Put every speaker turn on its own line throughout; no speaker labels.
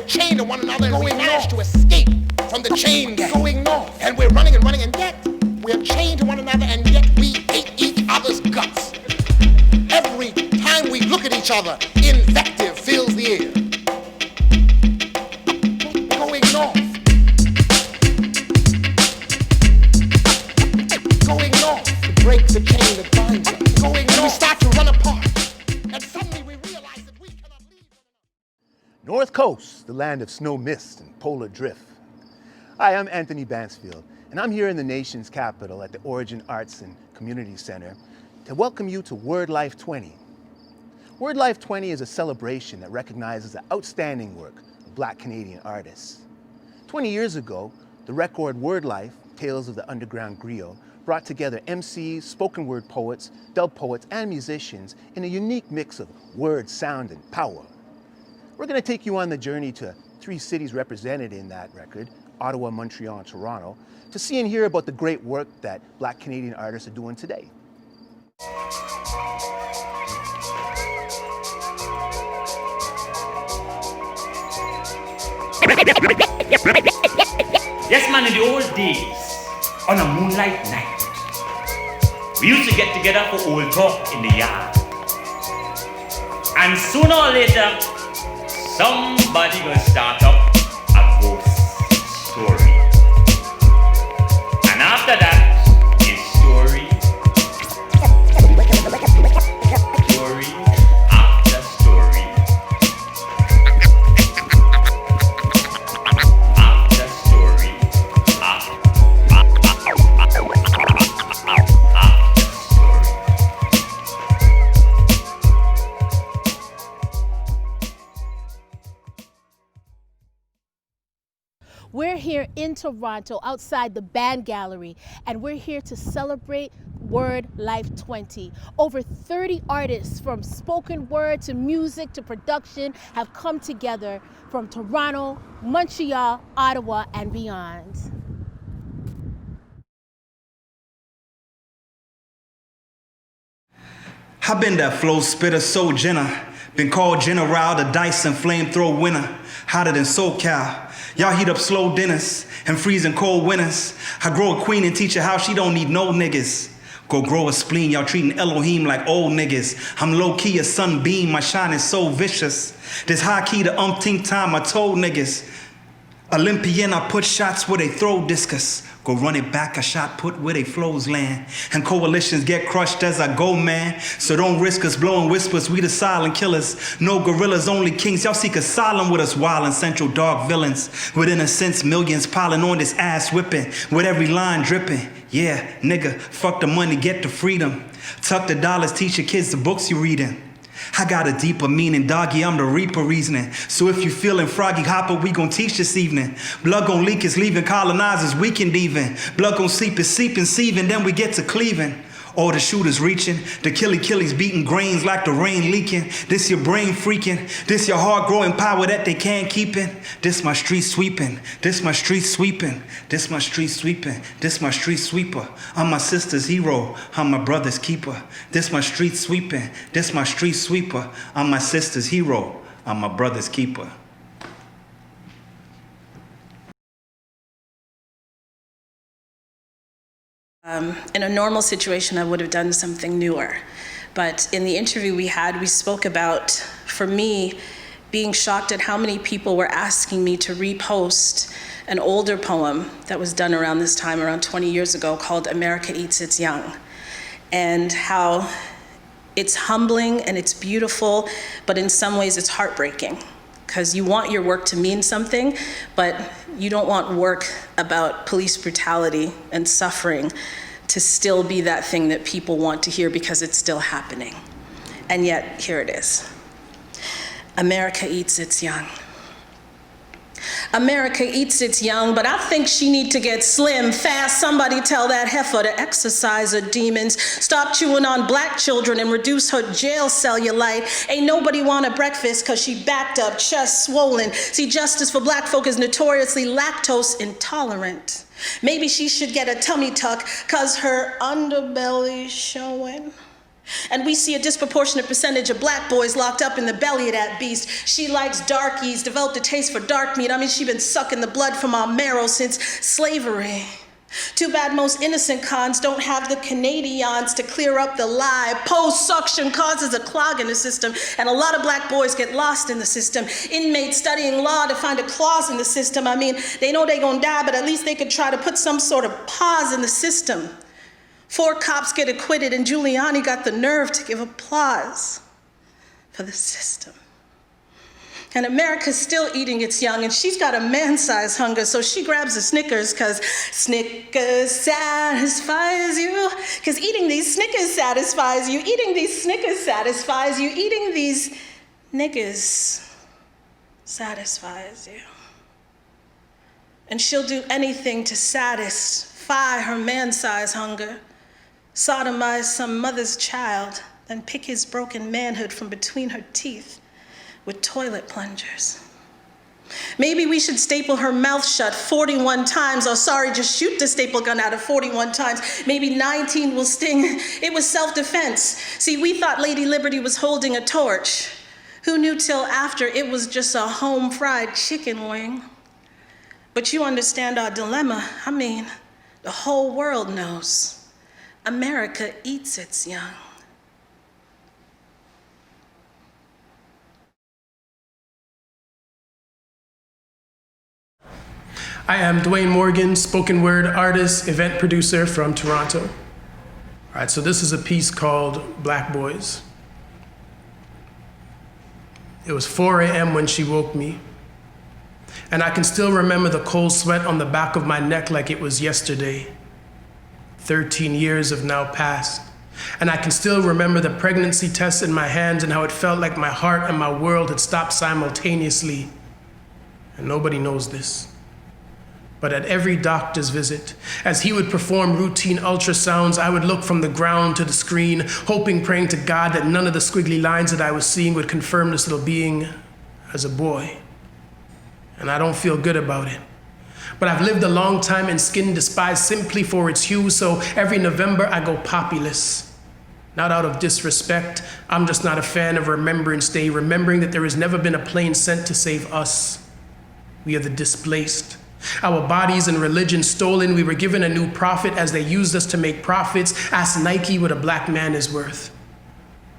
chained to one another, and we managed to escape from the chain gang. Going north. And we're running and running, and yet we're chained to one another, and yet we hate each other's guts. Every time we look at each other, invective fills the air. Going north. Going north to break the chain that binds us. Going north. And we start to run apart. And suddenly we realize that we cannot leave.
North Coast, the land of snow mist and polar drift. Hi, I'm Anthony Bansfield, and I'm here in the nation's capital at the Origin Arts and Community Center to welcome you to WORDLIFE20. WORDLIFE20 is a celebration that recognizes the outstanding work of Black Canadian artists. 20 years ago, the record WordLife, Tales of the Underground Griot, brought together MCs, spoken word poets, dub poets, and musicians in a unique mix of word, sound, and power. We're going to take you on the journey to 3 cities represented in that record, Ottawa, Montreal, and Toronto, to see and hear about the great work that Black Canadian artists are doing today.
Yes, man, in the old days, on a moonlight night, we used to get together for old talk in the yard. And sooner or later, somebody gonna start up a ghost story. And after that, is story after story. After story. After story.
We're here in Toronto outside the Band Gallery, and we're here to celebrate WORDLIFE20. Over 30 artists from spoken word to music to production have come together from Toronto, Montreal, Ottawa, and beyond.
I've been that flow spitter, so Jenna. Been called General, the Dyson flamethrower winner. Hotter than SoCal. Y'all heat up slow dinners and freezing cold winters. I grow a queen and teach her how she don't need no niggas. Go grow a spleen, y'all treating Elohim like old niggas. I'm low-key a sunbeam, my shine is so vicious. This high-key the umpteenth time I told niggas. Olympian, I put shots where they throw discus. Go run it back, a shot put where they flows land. And coalitions get crushed as I go, man. So don't risk us blowing whispers, we the silent killers. No gorillas, only kings. Y'all seek asylum with us wild and central dark villains. Within a sense, millions piling on this ass whipping. With every line dripping. Yeah, nigga, fuck the money, get the freedom. Tuck the dollars, teach your kids the books you reading. I got a deeper meaning, doggy, I'm the reaper reasoning. So if you feeling froggy hopper, we gon' teach this evening. Blood gon' leak, it's leaving colonizers weakened even. Blood gon' seep, it's seeping, sieving, then we get to cleaving. All the shooters reaching, the killies beating grains like the rain leaking. This your brain freaking, this your heart growing power that they can't keep in. This my street sweeping, this my street sweeping, this my street sweeping, this my street sweeper. I'm my sister's hero, I'm my brother's keeper. This my street sweeping, this my street sweeper. I'm my sister's hero, I'm my brother's keeper.
In a normal situation, I would have done something newer. But in the interview we had, we spoke about, for me, being shocked at how many people were asking me to repost an older poem that was done around this time, around 20 years ago, called America Eats Its Young. And how it's humbling and it's beautiful, but in some ways it's heartbreaking. Because you want your work to mean something, but you don't want work about police brutality and suffering to still be that thing that people want to hear because it's still happening. And yet, here it is. America eats its young. America eats its young, but I think she need to get slim fast. Somebody tell that heifer to exercise her demons. Stop chewing on black children and reduce her jail cellulite. Ain't nobody want a breakfast cause she backed up, chest swollen. See, justice for black folk is notoriously lactose intolerant. Maybe she should get a tummy tuck cause her underbelly's showing. And we see a disproportionate percentage of black boys locked up in the belly of that beast. She likes darkies, developed a taste for dark meat. I mean, she been sucking the blood from our marrow since slavery. Too bad most innocent cons don't have the Canadians to clear up the lie. Post-suction causes a clog in the system, and a lot of black boys get lost in the system. Inmates studying law to find a clause in the system. I mean, they know they gonna die, but at least they could try to put some sort of pause in the system. 4 cops get acquitted, and Giuliani got the nerve to give applause for the system. And America's still eating its young, and she's got a man-sized hunger, so she grabs a Snickers, because Snickers satisfies you. Because eating these Snickers satisfies you. Eating these Snickers satisfies you. Eating these niggas satisfies you. And she'll do anything to satisfy her man-sized hunger. Sodomize some mother's child, then pick his broken manhood from between her teeth with toilet plungers. Maybe we should staple her mouth shut 41 times, or sorry, just shoot the staple gun at her 41 times. Maybe 19 will sting. It was self-defense. See, we thought Lady Liberty was holding a torch. Who knew till after it was just a home-fried chicken wing? But you understand our dilemma. I mean, the whole world knows. America eats its young.
I am Dwayne Morgan, spoken word artist, event producer from Toronto. All right, so this is a piece called Black Boys. It was 4 a.m. when she woke me, and I can still remember the cold sweat on the back of my neck like it was yesterday. 13 years have now passed, and I can still remember the pregnancy test in my hands and how it felt like my heart and my world had stopped simultaneously. And nobody knows this. But at every doctor's visit, as he would perform routine ultrasounds, I would look from the ground to the screen, hoping, praying to God that none of the squiggly lines that I was seeing would confirm this little being as a boy. And I don't feel good about it. But I've lived a long time in skin despised simply for its hue, so every November I go poppyless. Not out of disrespect, I'm just not a fan of Remembrance Day, remembering that there has never been a plane sent to save us. We are the displaced. Our bodies and religion stolen, we were given a new prophet as they used us to make profits. Ask Nike what a black man is worth.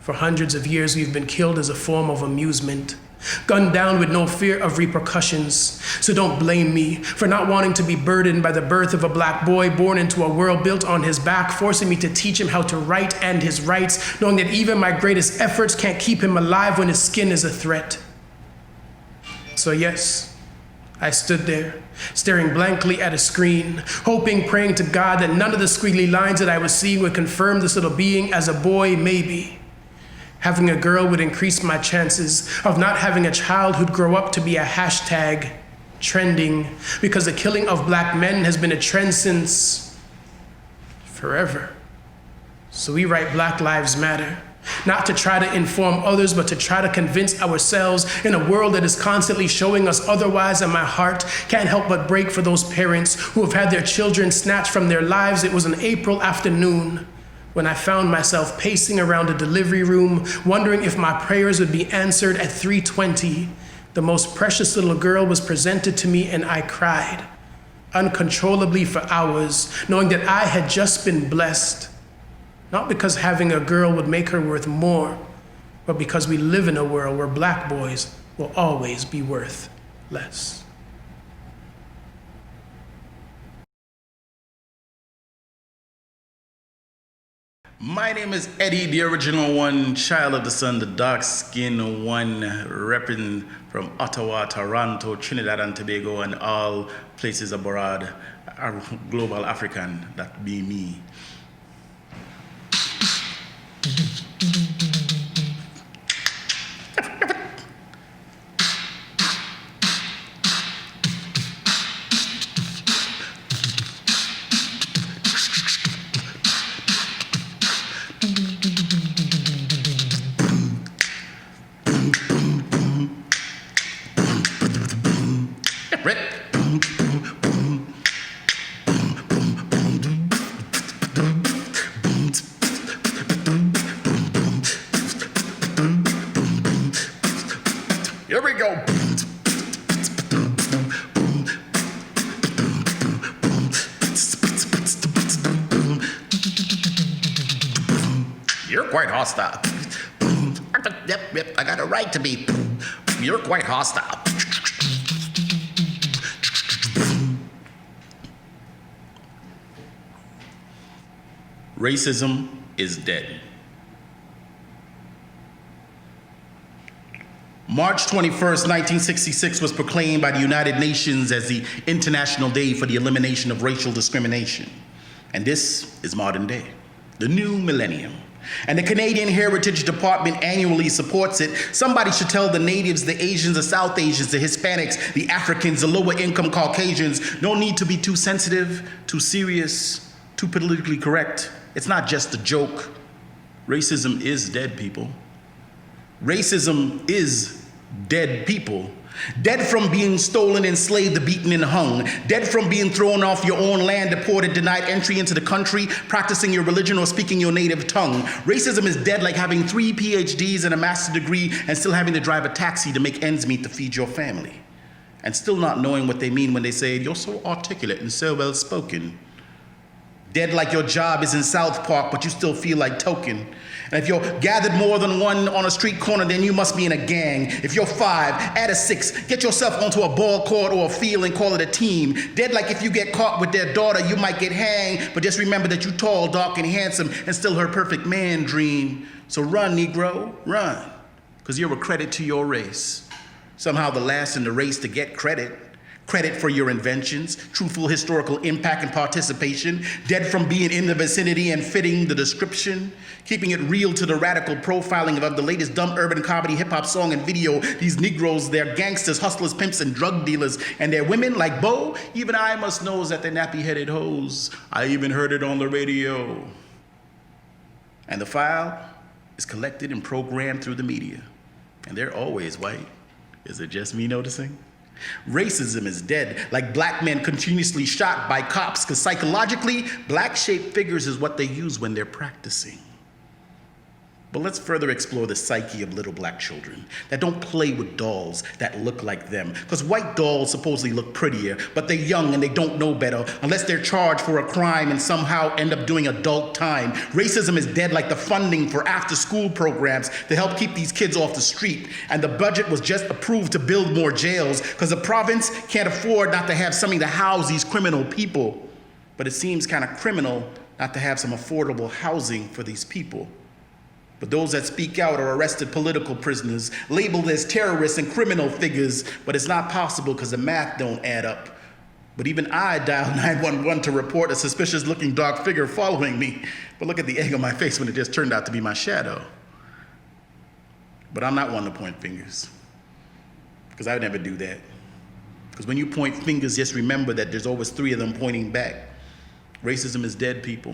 For hundreds of years we've been killed as a form of amusement. Gunned down with no fear of repercussions. So don't blame me for not wanting to be burdened by the birth of a black boy born into a world built on his back, forcing me to teach him how to write and his rights, knowing that even my greatest efforts can't keep him alive when his skin is a threat. So yes, I stood there, staring blankly at a screen, hoping, praying to God that none of the squiggly lines that I was seeing would confirm this little being as a boy, maybe. Having a girl would increase my chances of not having a child who'd grow up to be a hashtag trending, because the killing of black men has been a trend since forever. So we write Black Lives Matter, not to try to inform others, but to try to convince ourselves in a world that is constantly showing us otherwise, and my heart can't help but break for those parents who have had their children snatched from their lives. It was an April afternoon when I found myself pacing around a delivery room, wondering if my prayers would be answered at 3:20. The most precious little girl was presented to me, and I cried uncontrollably for hours, knowing that I had just been blessed. Not because having a girl would make her worth more, but because we live in a world where black boys will always be worth less.
My name is Eddie, the original one, child of the sun, the dark skin one, repping from Ottawa, Toronto, Trinidad and Tobago, and all places abroad, a global African, that be me. Here we go. You're quite hostile. Yep, I got a right to be. You're quite hostile. Racism is dead. March 21st, 1966 was proclaimed by the United Nations as the International Day for the Elimination of Racial Discrimination. And this is modern day, the new millennium. And the Canadian Heritage Department annually supports it. Somebody should tell the natives, the Asians, the South Asians, the Hispanics, the Africans, the lower income Caucasians, no need to be too sensitive, too serious, too politically correct. It's not just a joke. Racism is dead, people. Racism is dead people. Dead from being stolen, enslaved, beaten, and hung. Dead from being thrown off your own land, deported, denied entry into the country, practicing your religion, or speaking your native tongue. Racism is dead like having 3 PhDs and a master's degree and still having to drive a taxi to make ends meet to feed your family. And still not knowing what they mean when they say, "You're so articulate and so well spoken." Dead like your job is in South Park, but you still feel like token. And if you're gathered more than one on a street corner, then you must be in a gang. If you're 5, add a 6, get yourself onto a ball court or a field and call it a team. Dead like if you get caught with their daughter, you might get hanged, but just remember that you're tall, dark, and handsome, and still her perfect man dream. So run, Negro, run, because you're a credit to your race. Somehow the last in the race to get credit. Credit for your inventions, truthful historical impact and participation, dead from being in the vicinity and fitting the description, keeping it real to the radical profiling of the latest dumb urban comedy, hip-hop song and video. These Negroes, they're gangsters, hustlers, pimps, and drug dealers, and their women like Bo, even I must know that they're nappy-headed hoes. I even heard it on the radio. And the file is collected and programmed through the media, and they're always white. Is it just me noticing? Racism is dead, like black men continuously shot by cops, because psychologically, black-shaped figures is what they use when they're practicing. But let's further explore the psyche of little black children that don't play with dolls that look like them, because white dolls supposedly look prettier, but they're young and they don't know better unless they're charged for a crime and somehow end up doing adult time. Racism is dead like the funding for after-school programs to help keep these kids off the street, and the budget was just approved to build more jails because the province can't afford not to have something to house these criminal people. But it seems kind of criminal not to have some affordable housing for these people. But those that speak out are arrested political prisoners, labeled as terrorists and criminal figures, but it's not possible because the math don't add up. But even I dialed 911 to report a suspicious-looking dark figure following me. But look at the egg on my face when it just turned out to be my shadow. But I'm not one to point fingers, because I would never do that. Because when you point fingers, just remember that there's always 3 of them pointing back. Racism is dead, people.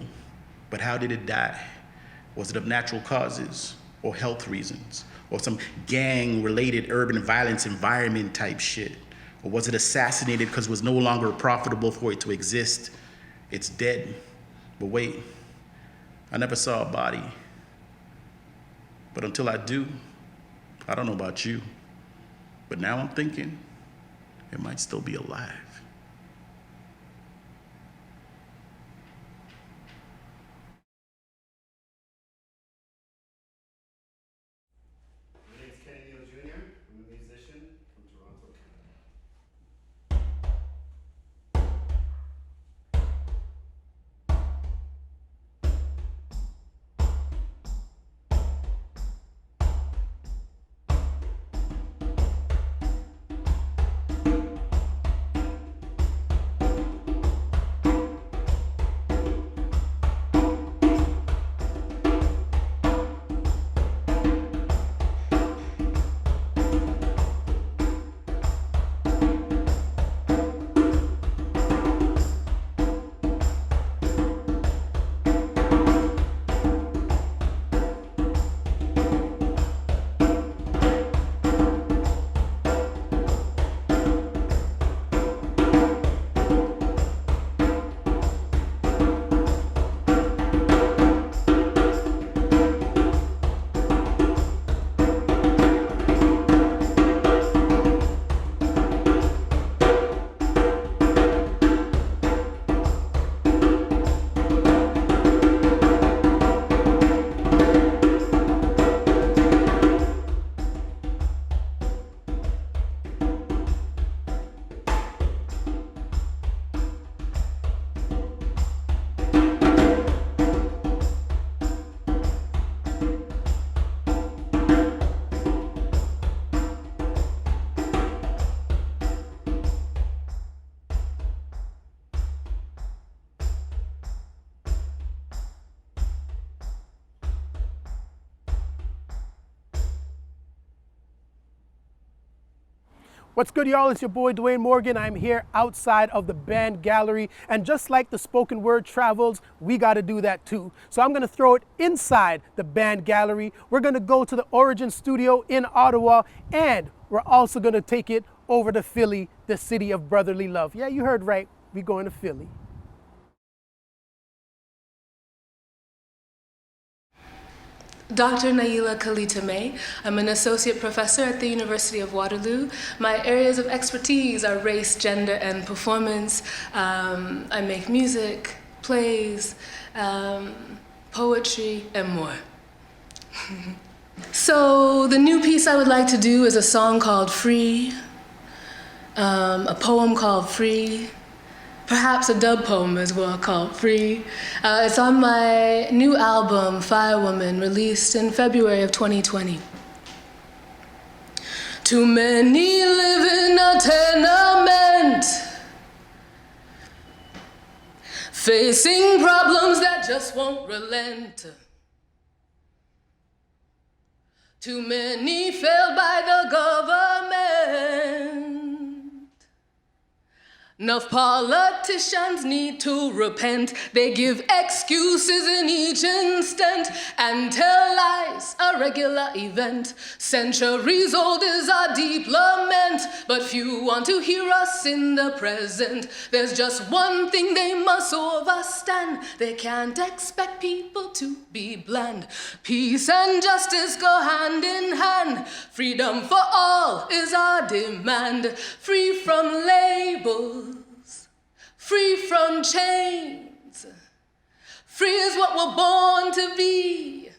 But how did it die? Was it of natural causes or health reasons or some gang-related urban violence environment type shit? Or was it assassinated because it was no longer profitable for it to exist? It's dead. But wait, I never saw a body. But until I do, I don't know about you, but now I'm thinking it might still be alive.
What's good, y'all? It's your boy, Dwayne Morgan. I'm here outside of the band gallery. And just like the spoken word travels, we got to do that too. So I'm going to throw it inside the band gallery. We're going to go to the Origin studio in Ottawa, and we're also going to take it over to Philly, the city of brotherly love. Yeah, you heard right. We're going to Philly.
Dr. Naila Kalita May. I'm an associate professor at the University of Waterloo. My areas of expertise are race, gender, and performance. I make music, plays, poetry, and more. So the new piece I would like to do is a song called Free, a poem called Free, perhaps a dub poem as well called Free. It's on my new album, Firewoman, released in February of 2020. Too many live in a tenement, facing problems that just won't relent. Too many failed by the government. Enough politicians need to repent. They give excuses in each instant and tell lies, a regular event. Centuries old is our deep lament, but few want to hear us in the present. There's just one thing they must overstand: they can't expect people to be bland. Peace and justice go hand in hand. Freedom for all is our demand. Free from labels, free from chains. Free is what we're born to be,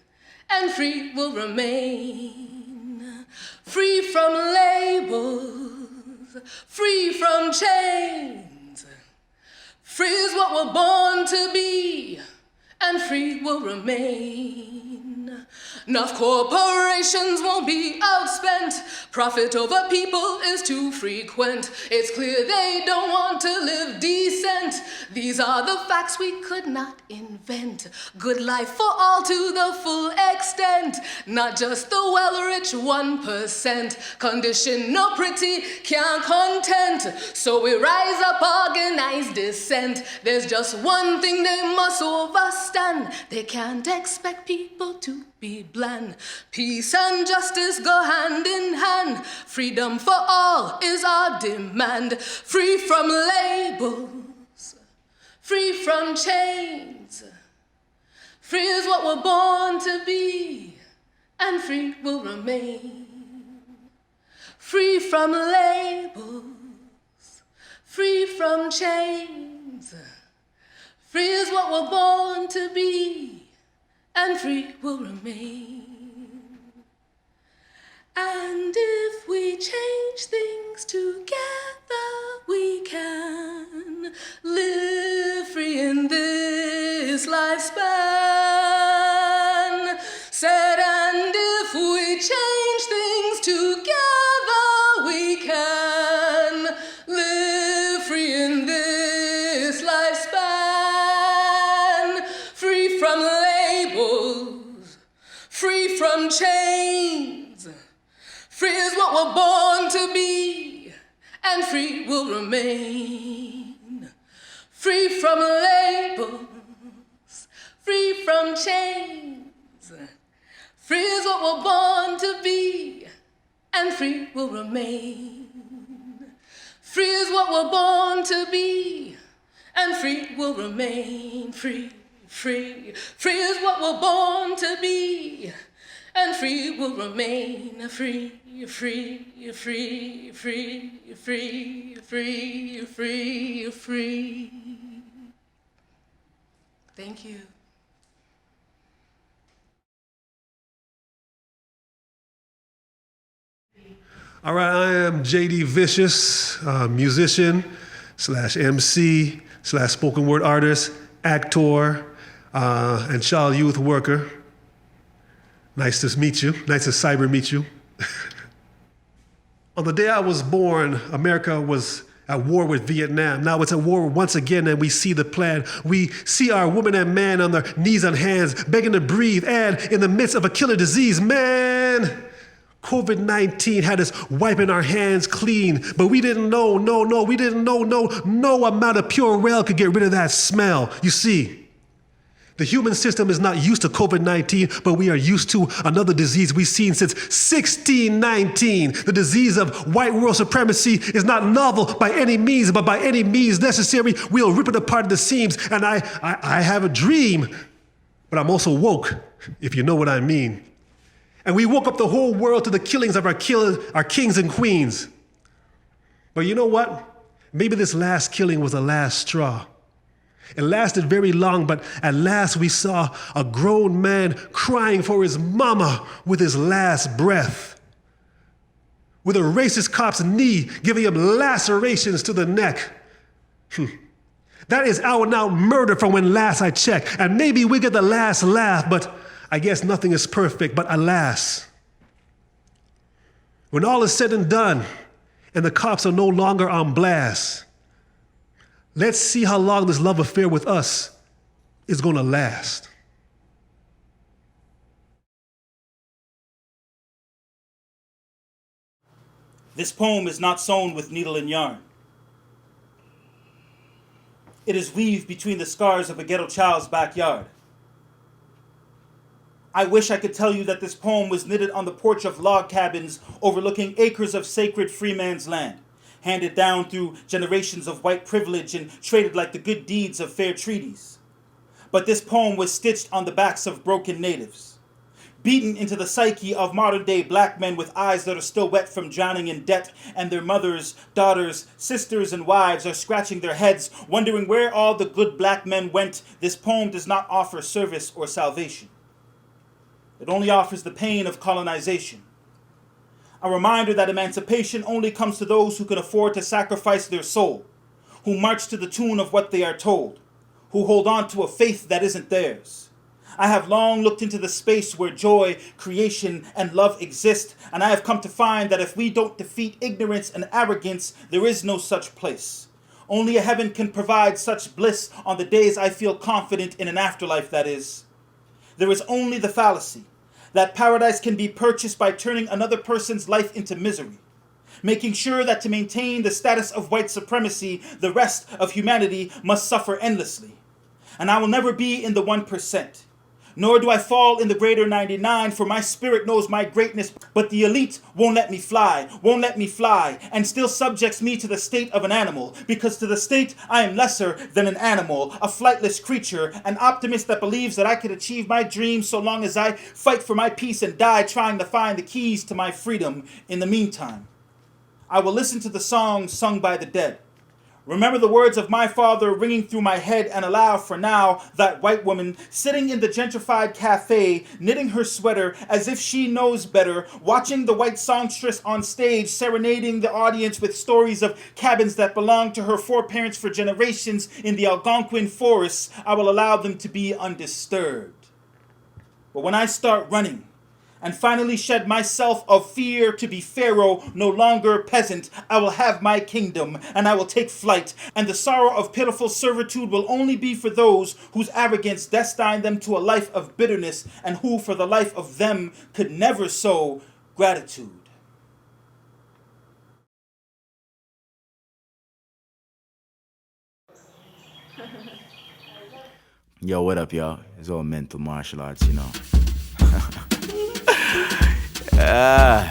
and free will remain. Free from labels, free from chains. Free is what we're born to be, and free will remain. Enough corporations won't be outspent. Profit over people is too frequent. It's clear they don't want to live decent. These are the facts we could not invent. Good life for all to the full extent, not just the well-rich 1%. Condition no pretty, can't content. So we rise up, organized dissent. There's just one thing they must overstand: they can't expect people to be bland. Peace and justice go hand in hand. Freedom for all is our demand. Free from labels, free from chains. Free is what we're born to be, and free will remain. Free from labels, free from chains. Free is what we're born to be, and free will remain. And if we change things together, we can live free in this lifespan. Said, and if we change things together, we can live free in this lifespan. Free from labels, free from chains. Free is what we're born to be, and free will remain. Free from labels, free from chains. Free is what we're born to be, and free will remain. Free is what we're born to be, and free will remain. Free, free, free is what we're born to be, and free will remain. Free, free, free, free, free, free, free, free. Thank you.
All right, I am JD Vicious, musician / MC / spoken word artist, actor, and child youth worker. Nice to meet you. Nice to cyber meet you. On the day I was born, America was at war with Vietnam. Now it's at war once again, and we see the plan. We see our woman and man on their knees and hands, begging to breathe, and in the midst of a killer disease, man, COVID-19 had us wiping our hands clean, but we didn't know, we didn't know, no amount of Purell could get rid of that smell. You see, the human system is not used to COVID-19, but we are used to another disease we've seen since 1619. The disease of white world supremacy is not novel by any means, but by any means necessary, we'll rip it apart at the seams. And I have a dream, but I'm also woke, if you know what I mean. And we woke up the whole world to the killings of our kings and queens. But you know what? Maybe this last killing was the last straw. It lasted very long, but at last we saw a grown man crying for his mama with his last breath. With a racist cop's knee giving him lacerations to the neck. That is out and out murder from when last I checked. And maybe we get the last laugh, but I guess nothing is perfect, but alas. When all is said and done, and the cops are no longer on blast, let's see how long this love affair with us is gonna last.
This poem is not sewn with needle and yarn. It is weaved between the scars of a ghetto child's backyard. I wish I could tell you that this poem was knitted on the porch of log cabins overlooking acres of sacred free man's land, handed down through generations of white privilege and traded like the good deeds of fair treaties. But this poem was stitched on the backs of broken natives, beaten into the psyche of modern-day black men with eyes that are still wet from drowning in debt, and their mothers, daughters, sisters, and wives are scratching their heads, wondering where all the good black men went. This poem does not offer service or salvation. It only offers the pain of colonization. A reminder that emancipation only comes to those who can afford to sacrifice their soul, who march to the tune of what they are told, who hold on to a faith that isn't theirs. I have long looked into the space where joy, creation, and love exist, and I have come to find that if we don't defeat ignorance and arrogance, there is no such place. Only a heaven can provide such bliss on the days I feel confident in an afterlife, that is. There is only the fallacy that paradise can be purchased by turning another person's life into misery, making sure that to maintain the status of white supremacy, the rest of humanity must suffer endlessly. And I will never be in the 1%, nor do I fall in the greater 99, for my spirit knows my greatness, but the elite won't let me fly, and still subjects me to the state of an animal, because to the state I am lesser than an animal, a flightless creature, an optimist that believes that I could achieve my dreams so long as I fight for my peace and die trying to find the keys to my freedom. In the meantime, I will listen to the songs sung by the dead. Remember the words of my father ringing through my head, and allow for now that white woman sitting in the gentrified cafe, knitting her sweater as if she knows better, watching the white songstress on stage serenading the audience with stories of cabins that belonged to her foreparents for generations in the Algonquin forests. I will allow them to be undisturbed. But when I start running, and finally shed myself of fear to be pharaoh, no longer peasant, I will have my kingdom, and I will take flight, and the sorrow of pitiful servitude will only be for those whose arrogance destined them to a life of bitterness, and who for the life of them could never sow gratitude.
Yo, what up, y'all? It's all mental martial arts, you know. Yeah.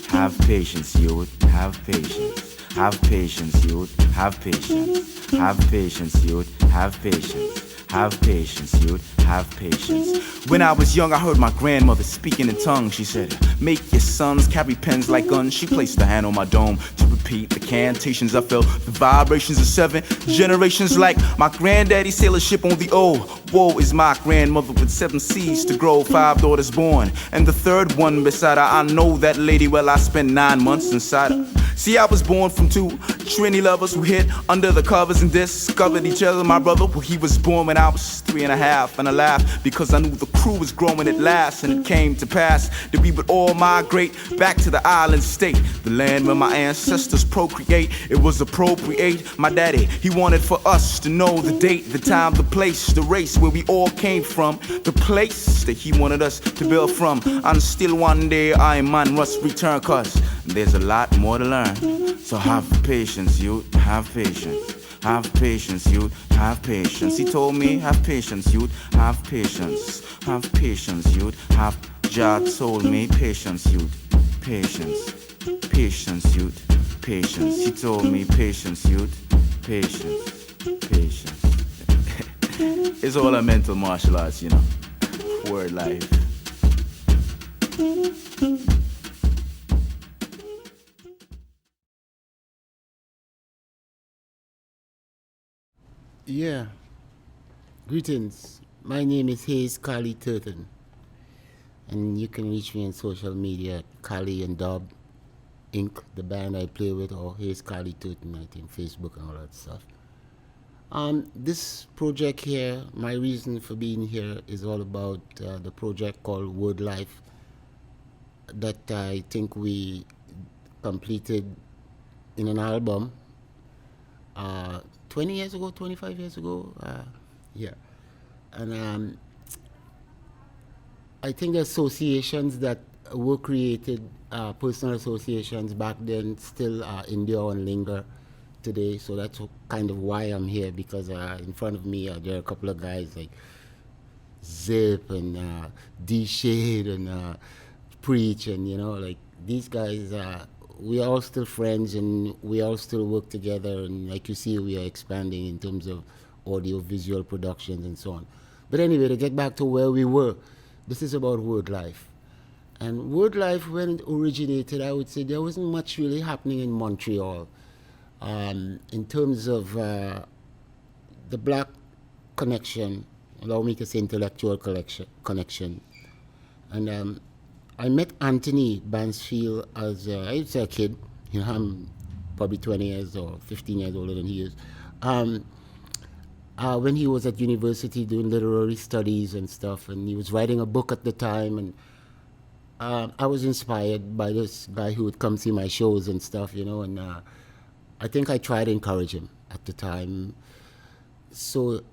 Have patience, youth. Have patience. Have patience, youth. Have patience. Have patience, youth. Have patience. Have patience, youth. Have patience. When I was young, I heard my grandmother speaking in tongues. She said, make your sons carry pens like guns. She placed her hand on my dome to repeat the cantations. I felt the vibrations of 7 generations, like my granddaddy sail a ship on the O. Woe is my grandmother with 7 seeds to grow, 5 daughters born, and the 3rd one beside her. I know that lady well. I spent 9 months inside her. See, I was born from two Trini lovers who hid under the covers and discovered each other. My brother, well, he was born when I was 3.5, and I laughed because I knew the crew was growing at last. And it came to pass that we would all migrate back to the island state, the land where my ancestors procreate. It was appropriate. My daddy, he wanted for us to know the date, the time, the place, the race where we all came from, the place that he wanted us to build from. And still one day I man must return, cause there's a lot more to learn. So have patience, youth, have patience. Have patience, youth, have patience. He told me, have patience, youth, have patience. Have patience, youth, have Jah told me, patience, youth, patience. Patience, youth, patience. He told me, patience, youth, patience, patience. It's all a mental martial arts, you know. Word life.
Yeah. Greetings. My name is Hayes Kali Turton. And you can reach me on social media at Kali and Dob Inc., the band I play with, or Hayes Kali Turton, I think, Facebook and all that stuff. This project here, my reason for being here is all about the project called WordLife that I think we completed in an album 20 years ago, 25 years ago. Yeah. And I think the associations that were created, personal associations back then, still endure and linger today. So that's kind of why I'm here, because in front of me there are a couple of guys like Zip and D-Shade and Preach, and you know, like these guys, we are all still friends and we all still work together, and like you see, we are expanding in terms of audio visual productions and so on. But anyway, to get back to where we were, this is about WordLife. And WordLife, when it originated, I would say there wasn't much really happening in Montreal in terms of the black connection, allow me to say intellectual connection. And I met Anthony Bansfield as I would say a kid. You know, I'm probably 20 years or 15 years older than he is. When he was at university doing literary studies and stuff, and he was writing a book at the time, and I was inspired by this guy who would come see my shows and stuff, you know, and I think I tried to encourage him at the time. So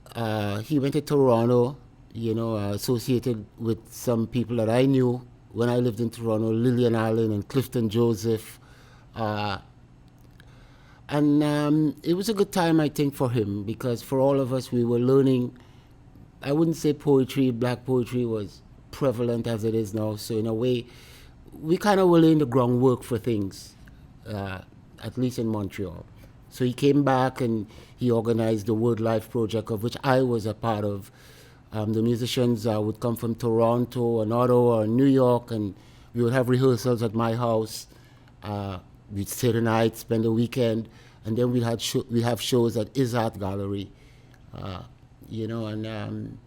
he went to Toronto, you know, associated with some people that I knew when I lived in Toronto, Lillian Allen and Clifton Joseph. And it was a good time, I think, for him, because for all of us, we were learning. I wouldn't say poetry, black poetry was prevalent as it is now. So in a way, we kind of were laying the groundwork for things, at least in Montreal. So he came back and he organized the WordLife project, of which I was a part of. The musicians would come from Toronto and Ottawa and New York, and we would have rehearsals at my house. We'd stay the night, spend the weekend, and then we'd have shows at Is Art Gallery, you know, and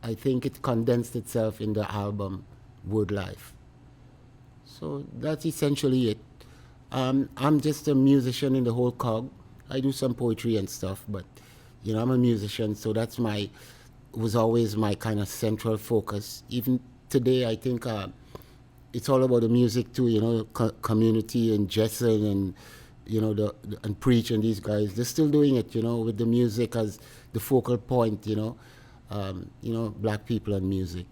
I think it condensed itself in the album WordLife. So that's essentially it. I'm just a musician in the whole cog. I do some poetry and stuff, but you know, I'm a musician, so that's was always my kind of central focus. Even today, I think it's all about the music too, you know, community and Jessen and, you know, and Preach and these guys. They're still doing it, you know, with the music as the focal point, you know, black people and music.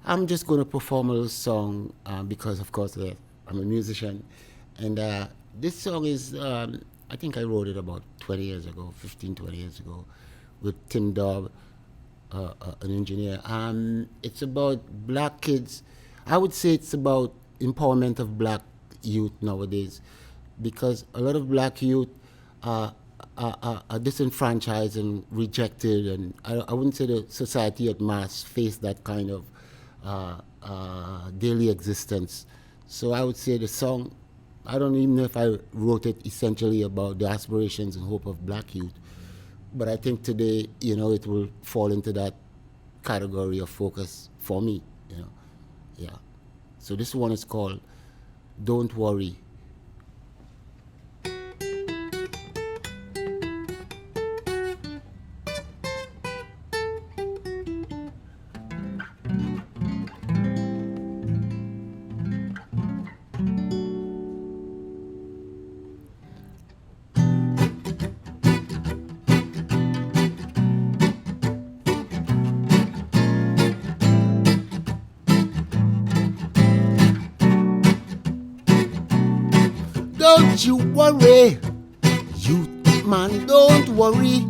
I'm just going to perform a little song because, of course, I'm a musician. And this song is, I think I wrote it about 20 years ago, 15, 20 years ago, with Tim Dobb, an engineer. It's about black kids. I would say it's about empowerment of black youth nowadays, because a lot of black youth are disenfranchised and rejected, and I wouldn't say the society at mass face that kind of daily existence. So I would say the song, I don't even know if I wrote it essentially about the aspirations and hope of black youth, but I think today, you know, it will fall into that category of focus for me, you know. Yeah. So this one is called Don't Worry. Don't you worry, youth man, don't worry.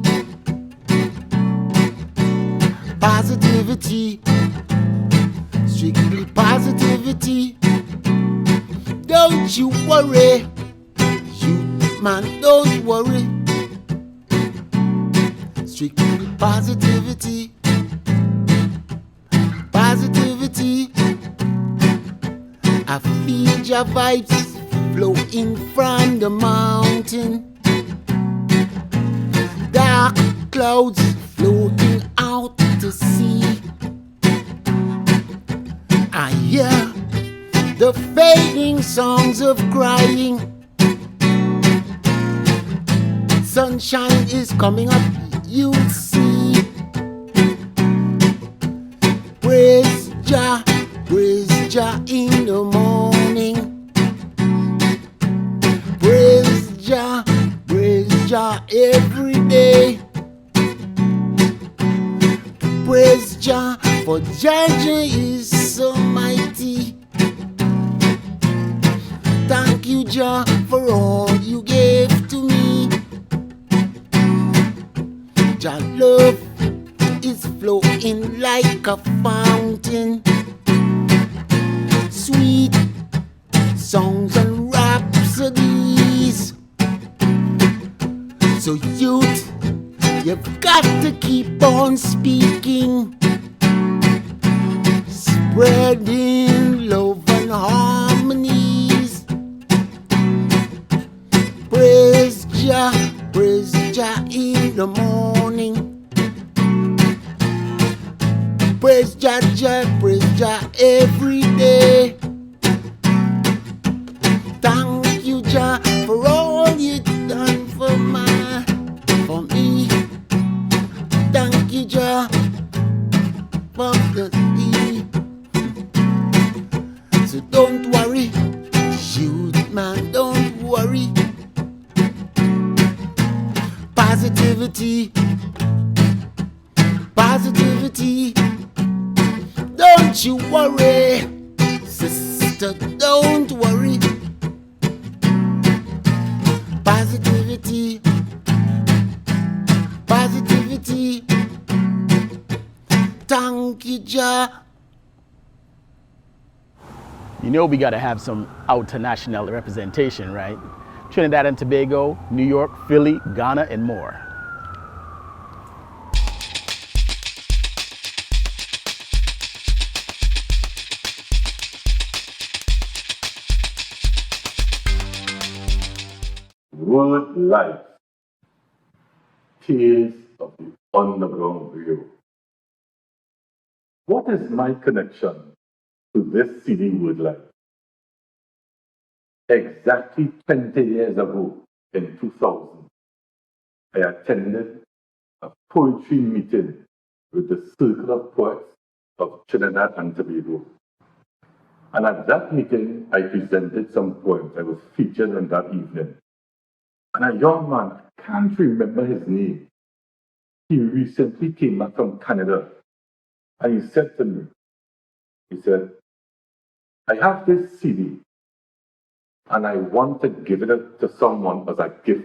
Positivity, strictly positivity. Don't you worry, youth man, don't worry. Strictly positivity, positivity. I feel your vibes flowing from the mountain. Dark clouds floating out to sea. I hear the fading songs of crying. Sunshine is coming up, you'll see. Praise Jah in the morning. Praise Jah every day. Praise Jah, for Jah is so mighty. Thank you, Jah, for all you gave to me. Jah love is flowing like a fountain. Sweet songs and rhapsodies. So youth, you've got to keep on speaking, spreading love and harmonies. Praise Jah in the morning. Praise Jah every day. Thank you, Jah, for all you've done for me. Thank you, Jah, for the sea. So don't worry, youth man, don't worry. Positivity, positivity. Don't you worry, sister, don't worry. Positivity, positivity. Thank you, Jah.
You know we gotta have some international representation, right? Trinidad and Tobago, New York, Philly, Ghana, and more.
WordLife, Tales of the Underground Griots. What is my connection to this CD WordLife? Exactly 20 years ago, in 2000, I attended a poetry meeting with the Circle of Poets of Trinidad and Tobago. And at that meeting, I presented some poems. I was featured on that evening. And a young man, I can't remember his name, he recently came back from Canada. And he said to me, he said, I have this CD and I want to give it to someone as a gift.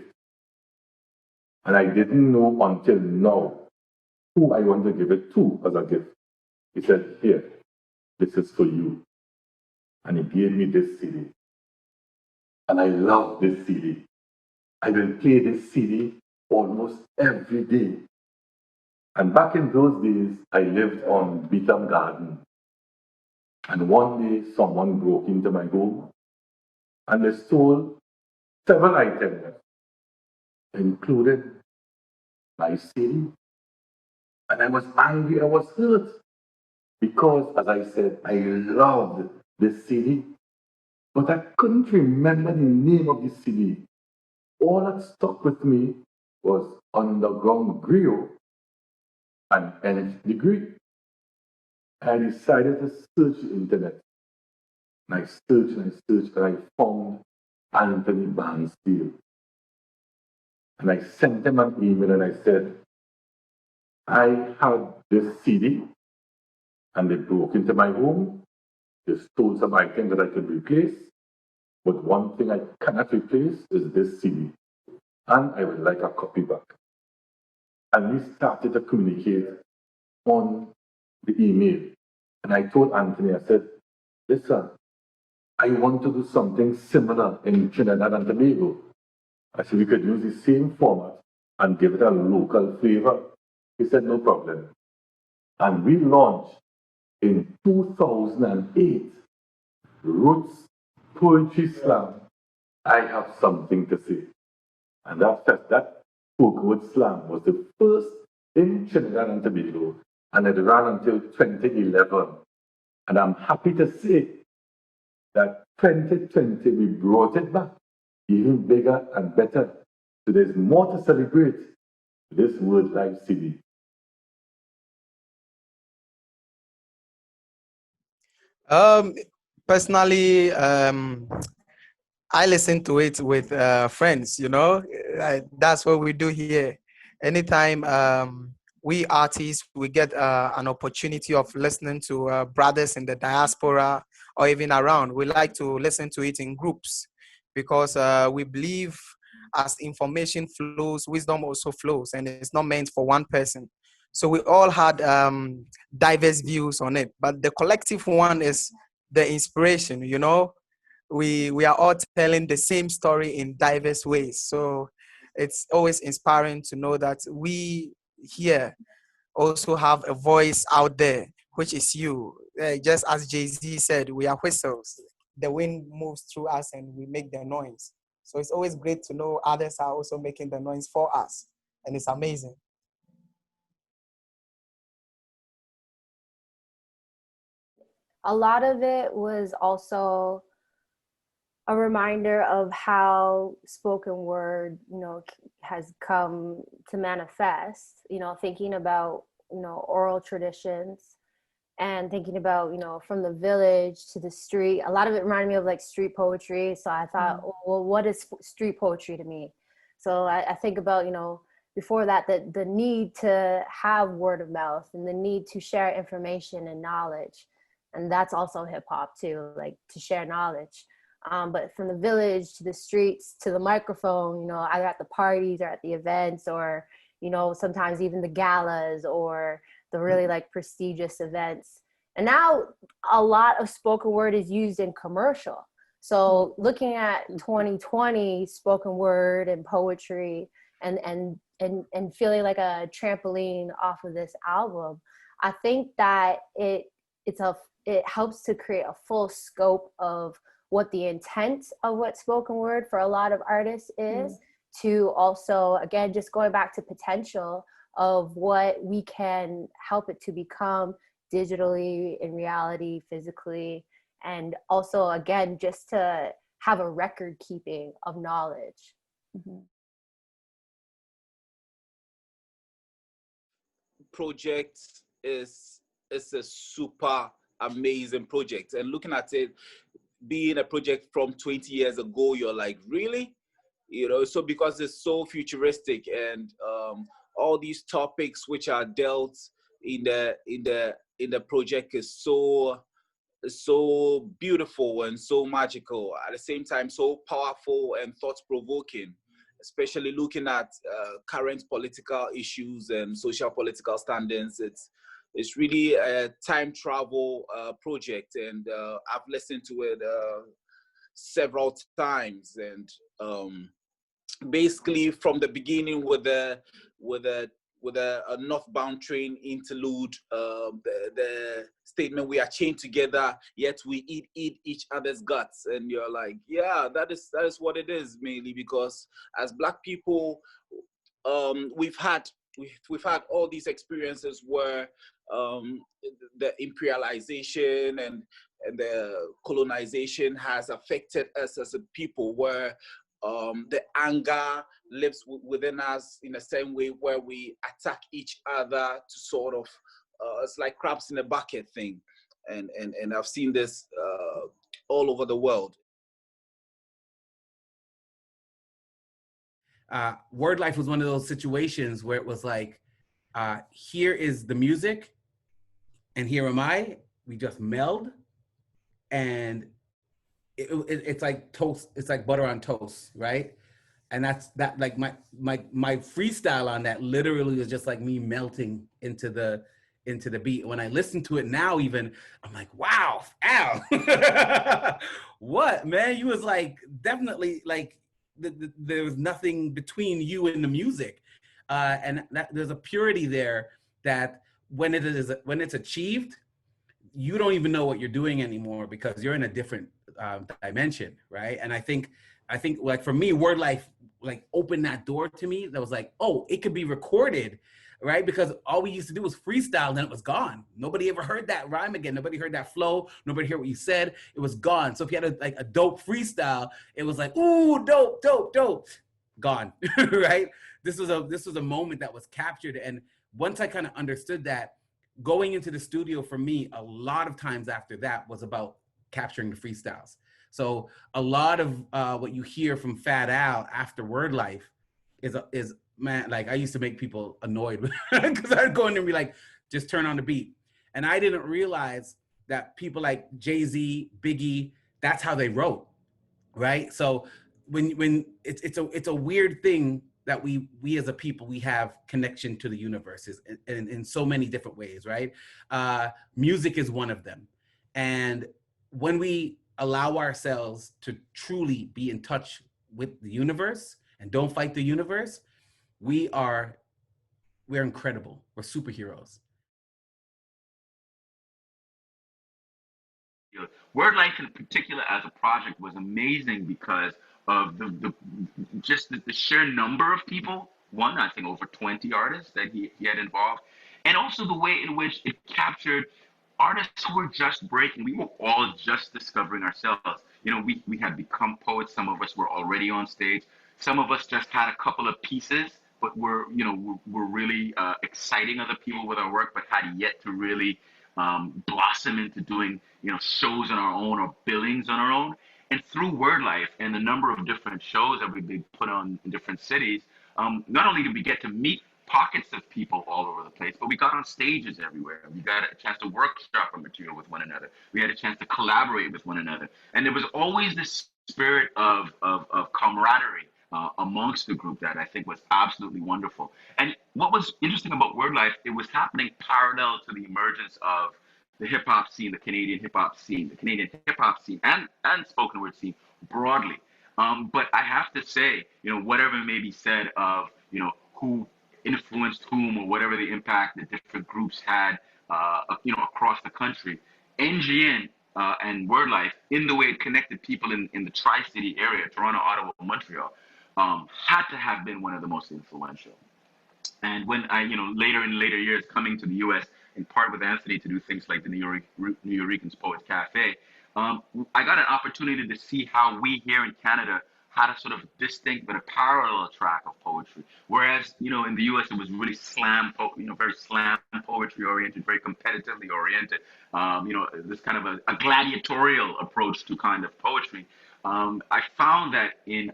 And I didn't know until now who I want to give it to as a gift. He said, here, this is for you. And he gave me this CD. And I love this CD. I will play this CD almost every day. And back in those days, I lived on Beetham Garden. And one day, someone broke into my home and they stole several items, including my CD. And I was angry, I was hurt. Because, as I said, I loved this CD. But I couldn't remember the name of the CD. All that stuck with me was Underground Griots and Nth Degree. I decided to search the internet. And I searched and I searched and I found Anthony Bansfield. And I sent him an email and I said, I had this CD and they broke into my home. They stole some items that I could replace. But one thing I cannot replace is this CD, and I would like a copy back. And we started to communicate on the email. And I told Anthony, I said, listen, I want to do something similar in Trinidad and Tobago. I said, we could use the same format and give it a local flavor. He said, no problem. And we launched in 2008, Roots Poetry Slam, I Have Something to Say. And that spoken word slam was the first in Trinidad and Tobago, and it ran until 2011. And I'm happy to say that 2020, we brought it back even bigger and better. So there's more to celebrate this WordLife CD.
Personally, I listen to it with friends, you know. That's what we do here. Anytime we artists, we get an opportunity of listening to brothers in the diaspora or even around, we like to listen to it in groups because we believe as information flows, wisdom also flows, and it's not meant for one person. So we all had diverse views on it, but the collective one is the inspiration, you know. We are all telling the same story in diverse ways. So it's always inspiring to know that we here also have a voice out there, which is you. Just as Jay-Z said, we are whistles. The wind moves through us and we make the noise. So it's always great to know others are also making the noise for us. And it's amazing.
A lot of it was also a reminder of how spoken word, you know, has come to manifest, you know, thinking about, you know, oral traditions and thinking about, you know, from the village to the street. A lot of it reminded me of like street poetry. So I thought, well, what is street poetry to me? So I think about, you know, before that, the need to have word of mouth and the need to share information and knowledge. And that's also hip hop too, like to share knowledge. But from the village to the streets to the microphone, you know, either at the parties or at the events or, you know, sometimes even the galas or the really like prestigious events. And now a lot of spoken word is used in commercial. So looking at 2020 spoken word and poetry and feeling like a trampoline off of this album, I think that it helps to create a full scope of what the intent of what spoken word for a lot of artists is, to also, again, just going back to potential of what we can help it to become digitally, in reality, physically, and also, again, just to have a record keeping of knowledge.
Project is a super amazing project, and looking at it being a project from 20 years ago, you're like, really? You know, so because it's so futuristic and all these topics which are dealt in the project is so beautiful and so magical, at the same time so powerful and thought-provoking, especially looking at current political issues and social political standings. It's really a time travel project, and I've listened to it several times, and basically from the beginning with a northbound train interlude, the statement, we are chained together yet we eat each other's guts, and you're like, yeah, that is what it is, mainly because as Black people, we've had all these experiences where the imperialization and the colonization has affected us as a people, where the anger lives within us in the same way, where we attack each other to sort of, it's like crabs in a bucket thing. And I've seen this all over the world.
WordLife was one of those situations where it was like, here is the music and here am I. We just meld, and it's like toast. It's like butter on toast, right? And that's that. Like my freestyle on that literally was just like me melting into the beat. When I listen to it now, even I'm like, wow, ow, what, man? You was like definitely like there was nothing between you and the music, and that there's a purity there that when it's achieved, you don't even know what you're doing anymore because you're in a different dimension, right? And I think like for me, WordLife like opened that door to me. That was like, oh, it could be recorded, right? Because all we used to do was freestyle, and then it was gone. Nobody ever heard that rhyme again. Nobody heard that flow. Nobody heard what you said. It was gone. So if you had a dope freestyle, it was like, ooh, dope, dope, dope, gone, right? This was a moment that was captured, and once I kind of understood that, going into the studio for me, a lot of times after that was about capturing the freestyles. So a lot of what you hear from Fat Al after WordLife is man, like I used to make people annoyed because I'd go in there and be like, just turn on the beat. And I didn't realize that people like Jay-Z, Biggie, that's how they wrote, right? So when it's a weird thing that we as a people, we have connection to the universe in so many different ways, right? Music is one of them. And when we allow ourselves to truly be in touch with the universe and don't fight the universe, we're incredible. We're superheroes.
WordLife in particular as a project was amazing because of the sheer number of people. One, I think over 20 artists that he had involved, and also the way in which it captured artists who were just breaking. We were all just discovering ourselves. You know, we had become poets. Some of us were already on stage. Some of us just had a couple of pieces, but we're really exciting other people with our work, but had yet to really blossom into doing shows on our own or billings on our own. And through WordLife and the number of different shows that we've been put on in different cities, not only did we get to meet pockets of people all over the place, but we got on stages everywhere. We got a chance to workshop our material with one another. We had a chance to collaborate with one another. And there was always this spirit of camaraderie amongst the group that I think was absolutely wonderful. And what was interesting about WordLife, it was happening parallel to the emergence of the hip hop scene, the Canadian hip hop scene, and spoken word scene broadly. But I have to say, whatever may be said of, who influenced whom or whatever the impact that different groups had, across the country, NGN and WordLife, in the way it connected people in the Tri-City area, Toronto, Ottawa, Montreal, had to have been one of the most influential. And when I, later years coming to the U.S., in part with Anthony to do things like the New Yorkers Poets Cafe, I got an opportunity to see how we here in Canada had a sort of distinct but a parallel track of poetry. Whereas, in the U.S. it was really very slam poetry oriented, very competitively oriented. This kind of a gladiatorial approach to kind of poetry. I found that in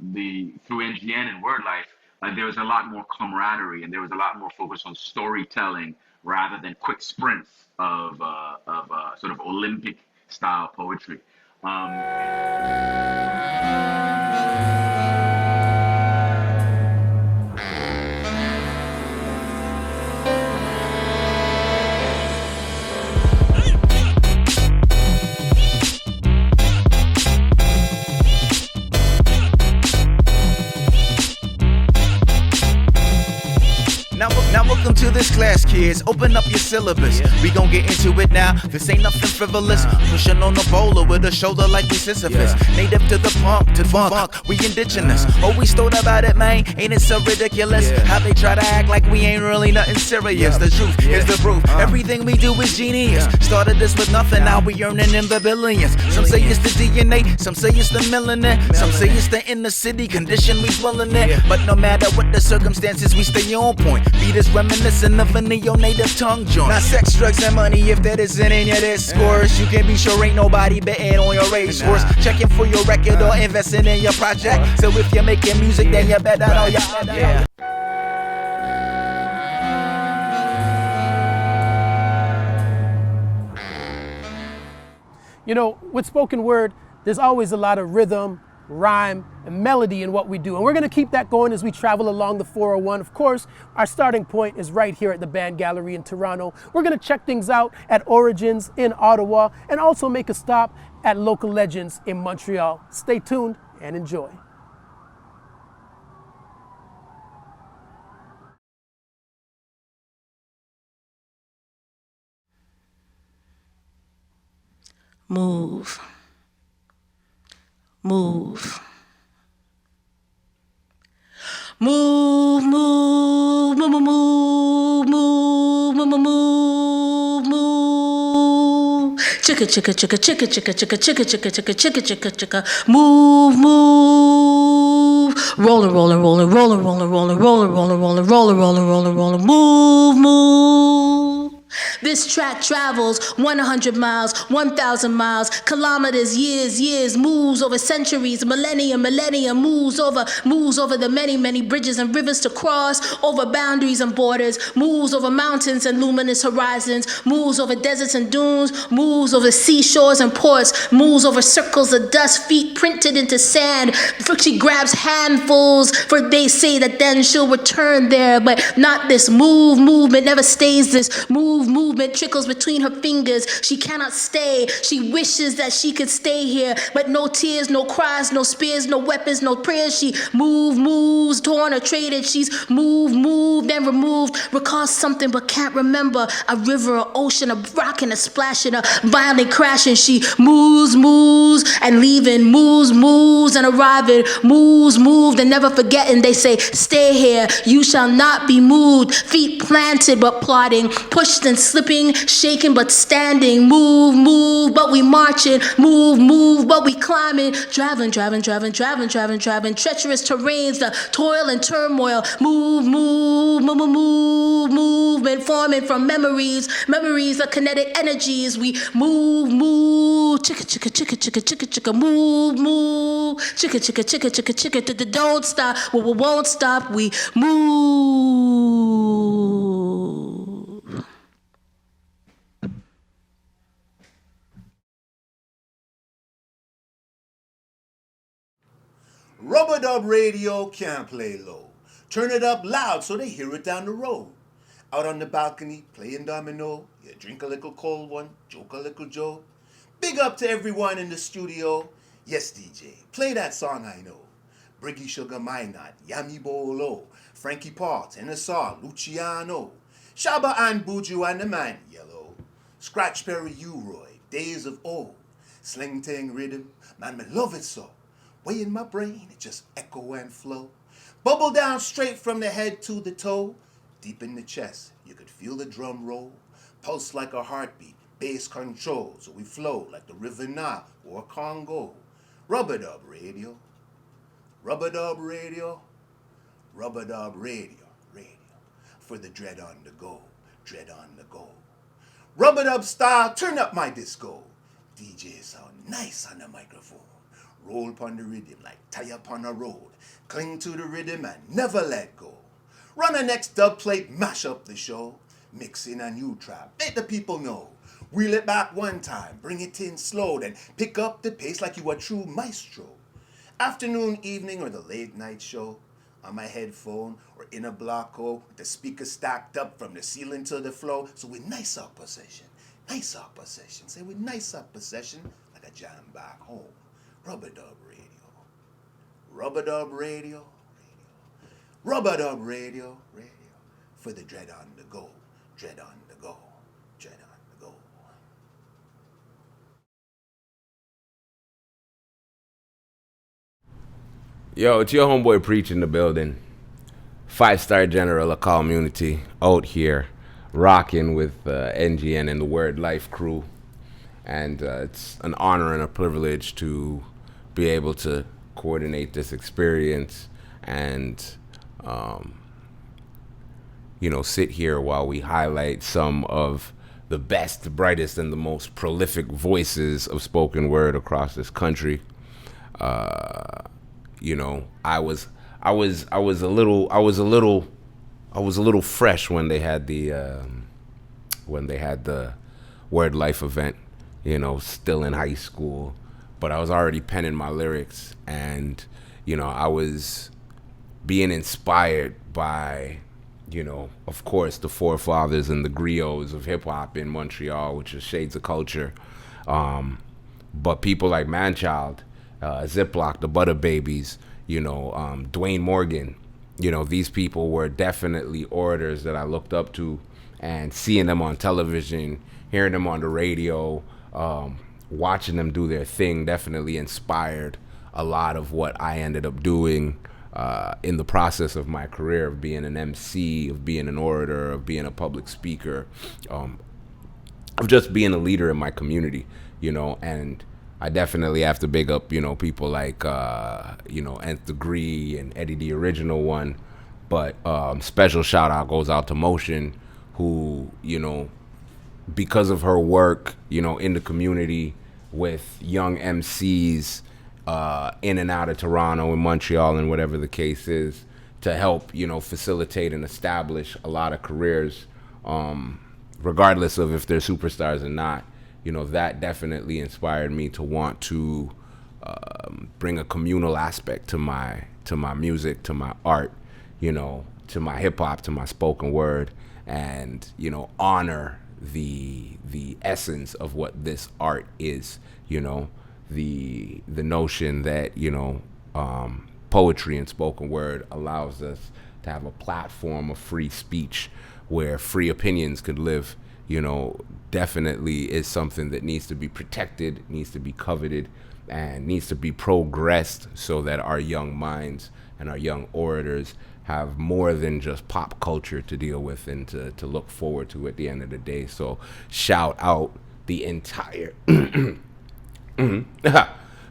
the through NGN and WordLife, there was a lot more camaraderie and there was a lot more focus on storytelling rather than quick sprints of sort of Olympic style poetry.
Now welcome to this class, kids. Open up your syllabus. We gon' get into it now. This ain't nothing frivolous. Pushing on the bowler with a shoulder like we Sisyphus. Native to the punk, to funk, we indigenous. Always thought about it, man. Ain't it so ridiculous? How they try to act like we ain't really nothing serious. The truth is the proof. Everything we do is genius. Started this with nothing, now we earning in the billions. Some say it's the DNA, some say it's the millionaire, some say it's the inner city condition we dwellin' in. But no matter what the circumstances, we stay on point. Beat is reminiscent of a neo-native tongue joint. Not sex, drugs, and money if that isn't in your discourse. You can be sure ain't nobody betting on your racehorse. Checking for your record or investing in your project. So if you're making music, then you better know your
You know, with spoken word, there's always a lot of rhythm, rhyme, and melody in what we do. And we're going to keep that going as we travel along the 401. Of course, our starting point is right here at the Band Gallery in Toronto. We're going to check things out at Origins in Ottawa and also make a stop at Local Legends in Montreal. Stay tuned and enjoy.
Move. Move. Move, move, move, move, move, move, move, move. Chicka, chicka, chicka, chicka, chicka, chicka, chicka, chicka, chicka, chicka, chicka, chicka. Move, move. Rolling, rolling, rolling, rolling, rolling, rolling, rolling, rolling, rolling, rolling, rolling, rolling, rolling. Move, move. This track travels 100 miles, 1,000 miles, kilometers, years, moves over centuries, millennia, moves over the many, many bridges and rivers to cross, over boundaries and borders, moves over mountains and luminous horizons, moves over deserts and dunes, moves over seashores and ports, moves over circles of dust, feet printed into sand. She grabs handfuls, for they say that then she'll return there, but not this movement never stays this movement trickles between her fingers. She cannot stay. She wishes that she could stay here, but no tears, no cries, no spears, no weapons, no prayers. She moves, torn or traded. She's moved, then removed, recalls something but can't remember. A river, an ocean, a rocking, a splashing, a violent crashing. She moves and leaving, moves and arriving, moved and never forgetting. They say, stay here, you shall not be moved. Feet planted but plodding, pushed and slipping, shaking but standing. Move, but we marching. Move, but we climbing. Driving. Treacherous terrains, the toil and turmoil. Movement forming from memories of kinetic energies. We move. Chicka. Move. Chicka. Don't stop. We won't stop. We move.
Rubber Dub Radio can't play low. Turn it up loud so they hear it down the road. Out on the balcony, playing domino. You drink a little cold one, joke a little joke. Big up to everyone in the studio. Yes, DJ, play that song I know. Briggy Sugar Minot, Yami Bolo, Frankie Pot, Ennisar, Luciano, Shaba and Buju and the Man Yellow, Scratch Perry Uroy, Days of Old, Sling Tang Rhythm, man, me love it so. Way in my brain, it just echo and flow. Bubble down straight from the head to the toe. Deep in the chest, you could feel the drum roll. Pulse like a heartbeat, bass control. So we flow like the River Nile or Congo. Rubber Dub Radio. Rubber Dub Radio. Rubber Dub Radio. For the dread on the go. Rubber Dub style, turn up my disco. DJ sound nice on the microphone. Roll upon the rhythm like tie upon a road. Cling to the rhythm and never let go. Run a next dub plate, mash up the show. Mix in a new trap, let the people know. Wheel it back one time, bring it in slow. Then pick up the pace like you a true maestro. Afternoon, evening, or the late night show. On my headphone or in a blocko with the speaker stacked up from the ceiling to the floor. So we nice up possession. Say we nice up possession like a jam back home. Rubber Dub Radio. Rubber Dub Radio. Rubber Dub Radio. For the dread on the go.
Yo, it's your homeboy Preach in the building. 5-star general of community out here rocking with NGN and the WordLife crew. And it's an honor and a privilege to be able to coordinate this experience and, sit here while we highlight some of the best, the brightest, and the most prolific voices of spoken word across this country. I was a little fresh when they had the WordLife event you know, still in high school, but I was already penning my lyrics, and, you know, I was being inspired by, you know, of course, the forefathers and the griots of hip hop in Montreal, which is Shades of Culture. But people like Manchild, Ziploc, the Butter Babies, you know, Dwayne Morgan, you know, these people were definitely orators that I looked up to, and seeing them on television, hearing them on the radio, watching them do their thing definitely inspired a lot of what I ended up doing in the process of my career of being an MC, of being an orator, of being a public speaker, of just being a leader in my community, you know. And I definitely have to big up, you know, people like, you know, Nth Degree and Eddie the Original One. But special shout out goes out to Motion, who, you know, because of her work, you know, in the community with young MCs in and out of Toronto and Montreal and whatever the case is, to help, you know, facilitate and establish a lot of careers, regardless of if they're superstars or not. You know, that definitely inspired me to want to bring a communal aspect to my music, to my art, you know, to my hip hop, to my spoken word, and, you know, honor the essence of what this art is, you know, the notion that, you know, poetry and spoken word allows us to have a platform of free speech where free opinions could live, you know, definitely is something that needs to be protected, needs to be coveted, and needs to be progressed so that our young minds and our young orators have more than just pop culture to deal with and to look forward to at the end of the day. So shout out the entire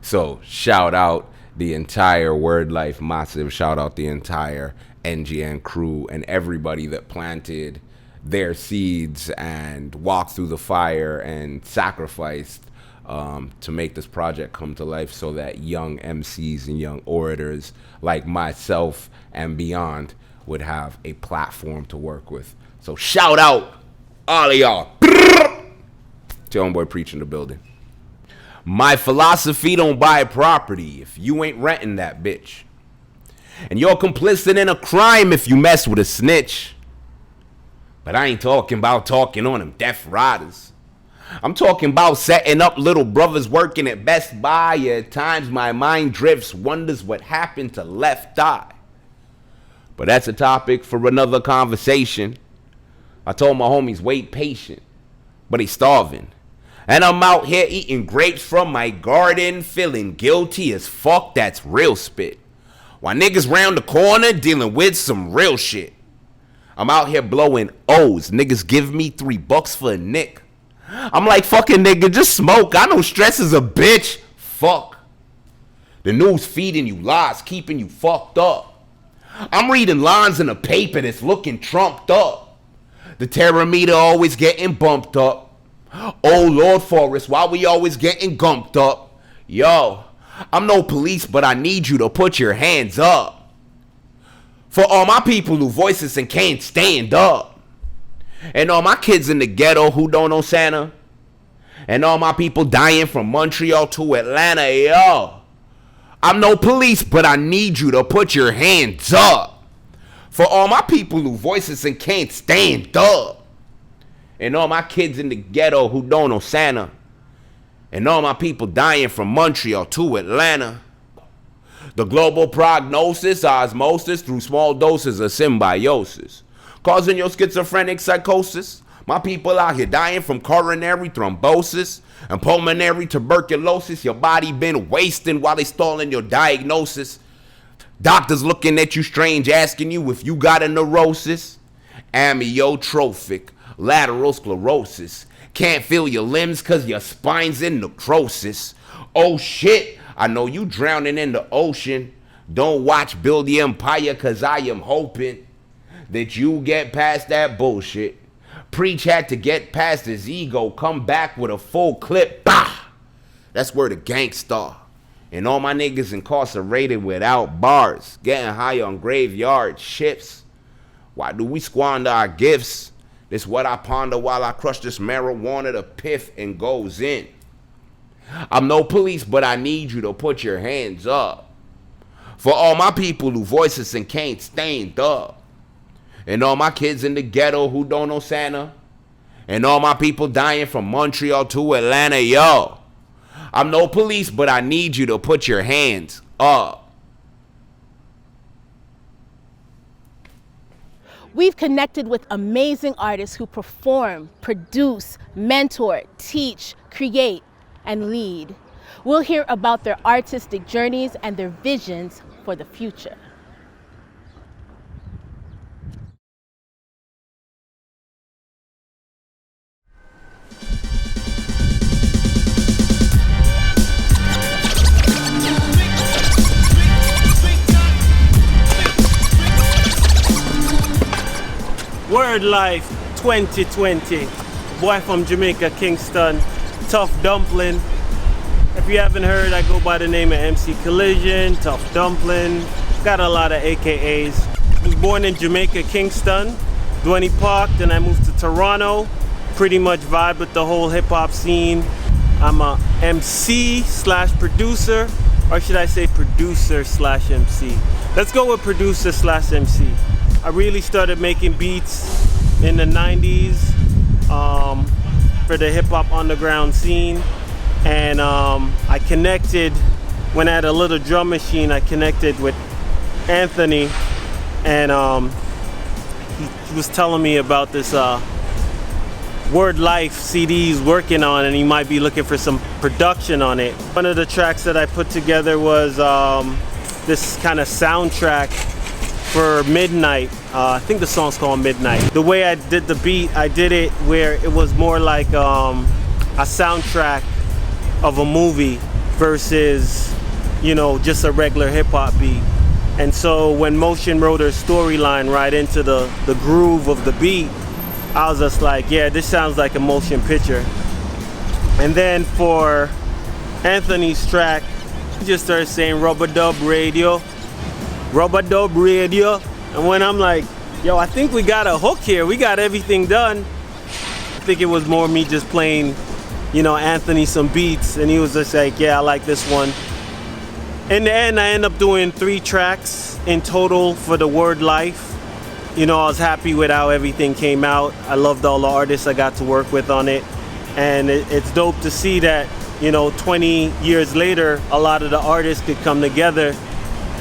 so shout out the entire WordLife massive, shout out the entire NGN crew and everybody that planted their seeds and walked through the fire and sacrificed to make this project come to life, so that young MCs and young orators like myself and beyond would have a platform to work with. So shout out all of y'all. To Homeboy Preach in the building. My philosophy: don't buy property if you ain't renting that bitch. And you're complicit in a crime if you mess with a snitch. But I ain't talking about talking on them death riders. I'm talking about setting up little brothers working at Best Buy. At times my mind drifts, wonders what happened to Left Eye. But that's a topic for another conversation. I told my homies, wait patient, but they starving. And I'm out here eating grapes from my garden, feeling guilty as fuck, that's real spit. While niggas round the corner dealing with some real shit. I'm out here blowing O's, niggas give me $3 for a nick. I'm like, fucking nigga, just smoke, I know stress is a bitch. Fuck. The news feeding you lies, keeping you fucked up. I'm reading lines in a paper that's looking trumped up. The terror meter always getting bumped up. Oh Lord Forrest, why we always getting gumped up? Yo, I'm no police, but I need you to put your hands up. For all my people who voices and can't stand up. And all my kids in the ghetto who don't know Santa. And all my people dying from Montreal to Atlanta. Yo, I'm no police, but I need you to put your hands up. For all my people who voices and can't stand up. And all my kids in the ghetto who don't know Santa. And all my people dying from Montreal to Atlanta. The global prognosis, osmosis through small doses of symbiosis, causing your schizophrenic psychosis. My people out here dying from coronary thrombosis and pulmonary tuberculosis. Your body been wasting while they stalling your diagnosis. Doctors looking at you strange, asking you if you got a neurosis. Amyotrophic lateral sclerosis. Can't feel your limbs cause your spine's in necrosis. Oh shit, I know you drowning in the ocean. Don't watch Build the Empire cause I am hoping that you get past that bullshit. Preach had to get past his ego, come back with a full clip. Bah! That's where the gangsta. And all my niggas incarcerated without bars, getting high on graveyard ships. Why do we squander our gifts? This what I ponder while I crush this marijuana, the piff and goes in. I'm no police, but I need you to put your hands up. For all my people who voices and can't stand up. And all my kids in the ghetto who don't know Santa. And all my people dying from Montreal to Atlanta, yo. I'm no police, but I need you to put your hands up.
We've connected with amazing artists who perform, produce, mentor, teach, create, and lead. We'll hear about their artistic journeys and their visions for the future.
WordLife 2020. Boy from Jamaica, Kingston. Tough Dumpling. If you haven't heard, I go by the name of MC Collision, Tough Dumpling. Got a lot of AKAs. Was born in Jamaica, Kingston, Dwenny Park. Then I moved to Toronto. Pretty much vibe with the whole hip hop scene. I'm a MC/producer, or should I say producer/MC? Let's go with producer/MC. I really started making beats in the 90s for the hip hop underground scene. And I connected, when I had a little drum machine, I connected with Anthony, and he was telling me about this WordLife CD he's working on, and he might be looking for some production on it. One of the tracks that I put together was this kind of soundtrack for Midnight. I think the song's called Midnight. The way I did the beat, I did it where it was more like a soundtrack of a movie versus, you know, just a regular hip hop beat. And so when Motion wrote her storyline right into the groove of the beat, I was just like, yeah, this sounds like a motion picture. And then for Anthony's track, he just started saying rub-a-dub radio. Rub-a-dub radio. And when I'm like, yo, I think we got a hook here. We got everything done. I think it was more me just playing, you know, Anthony some beats, and he was just like, yeah, I like this one. In the end, I ended up doing 3 tracks in total for the WordLife. You know, I was happy with how everything came out. I loved all the artists I got to work with on it. And it's dope to see that, you know, 20 years later, a lot of the artists could come together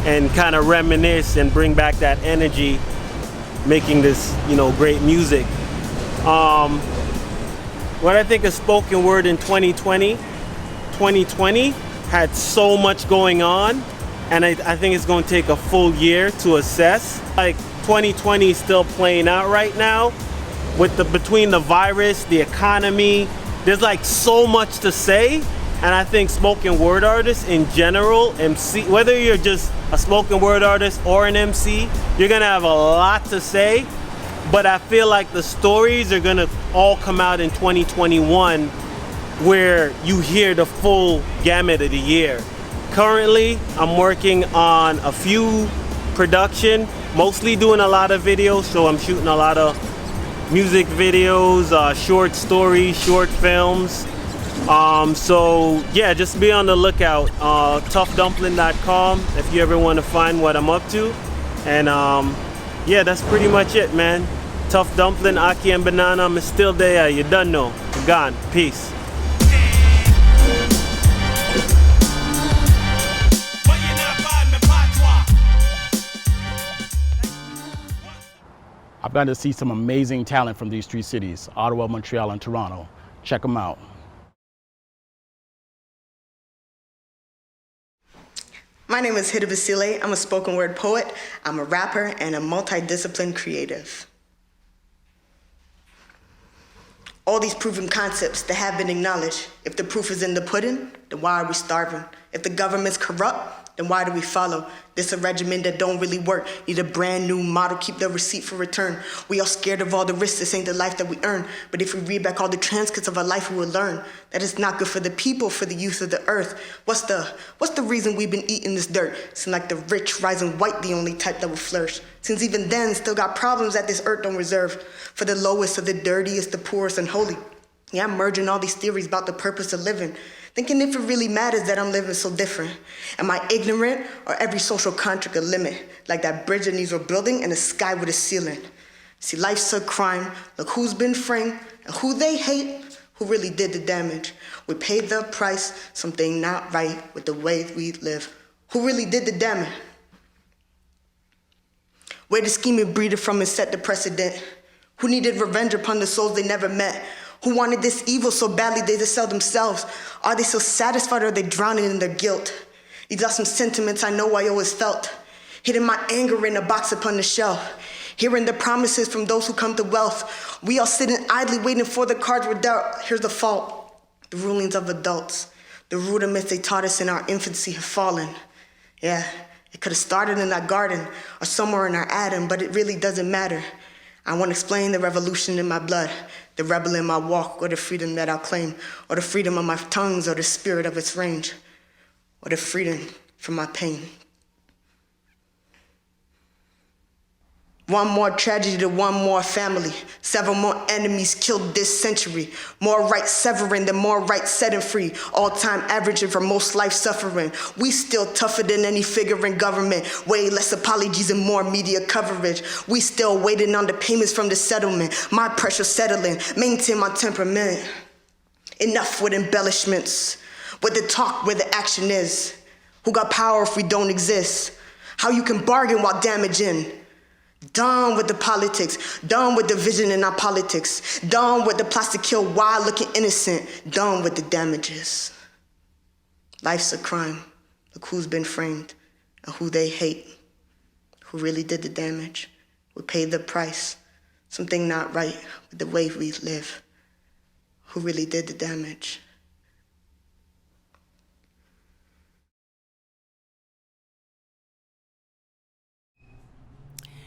and kind of reminisce and bring back that energy, making this, you know, great music. What I think of spoken word in 2020 had so much going on, and I think it's going to take a full year to assess. Like 2020 is still playing out right now with between the virus, the economy. There's like so much to say, and I think spoken word artists in general, MC, whether you're just a spoken word artist or an MC, you're gonna have a lot to say. But I feel like the stories are gonna all come out in 2021, where you hear the full gamut of the year. Currently, I'm working on a few production, mostly doing a lot of videos, so I'm shooting a lot of music videos, short stories, short films. So yeah, just be on the lookout. toughdumpling.com if you ever want to find what I'm up to. And yeah, that's pretty much it, man. Tough Dumpling, Aki and Banana, I'm still there. You done know. I'm gone. Peace.
I've gotten to see some amazing talent from these 3 cities, Ottawa, Montreal, and Toronto. Check them out.
My name is Hida Basile. I'm a spoken word poet. I'm a rapper and a multidisciplined creative. All these proven concepts that have been acknowledged. If the proof is in the pudding, then why are we starving? If the government's corrupt, then why do we follow? This a regimen that don't really work. Need a brand new model, keep the receipt for return. We all scared of all the risks, this ain't the life that we earn. But if we read back all the transcripts of our life, we will learn that it's not good for the people, for the youth of the earth. What's the reason we've been eating this dirt? Seems like the rich, rising white, the only type that will flourish. Since even then, still got problems that this earth don't reserve. For the lowest of the dirtiest, the poorest, unholy. Yeah, I'm merging all these theories about the purpose of living, thinking if it really matters that I'm living so different. Am I ignorant, or every social contract a limit, like that bridge that needs rebuilding and a sky with a ceiling? See, life's a crime. Look who's been framed and who they hate, who really did the damage. We paid the price, something not right with the way we live. Who really did the damage? Where the scheming breeder from and set the precedent? Who needed revenge upon the souls they never met? Who wanted this evil so badly they just sell themselves? Are they so satisfied or are they drowning in their guilt? These are some sentiments I know I always felt. Hidden my anger in a box upon the shelf. Hearing the promises from those who come to wealth. We all sitting idly waiting for the cards were dealt. Here's the fault. The rulings of adults. The rudiments they taught us in our infancy have fallen. Yeah, it could have started in that garden or somewhere in our Adam, but it really doesn't matter. I won't explain the revolution in my blood, the rebel in my walk, or the freedom that I'll claim, or the freedom of my tongues, or the spirit of its range, or the freedom from my pain. One more tragedy to one more family. Several more enemies killed this century. More rights severing than more rights setting free. All-time averaging for most life suffering. We still tougher than any figure in government. Way less apologies and more media coverage. We still waiting on the payments from the settlement. My pressure settling. Maintain my temperament. Enough with embellishments. With the talk where the action is. Who got power if we don't exist? How you can bargain while damaging. Done with the politics, done with division in our politics, done with the plastic kill while looking innocent, done with the damages. Life's a crime. Look who's been framed and who they hate, who really did the damage. We paid the price, something not right with the way we live, who really did the damage.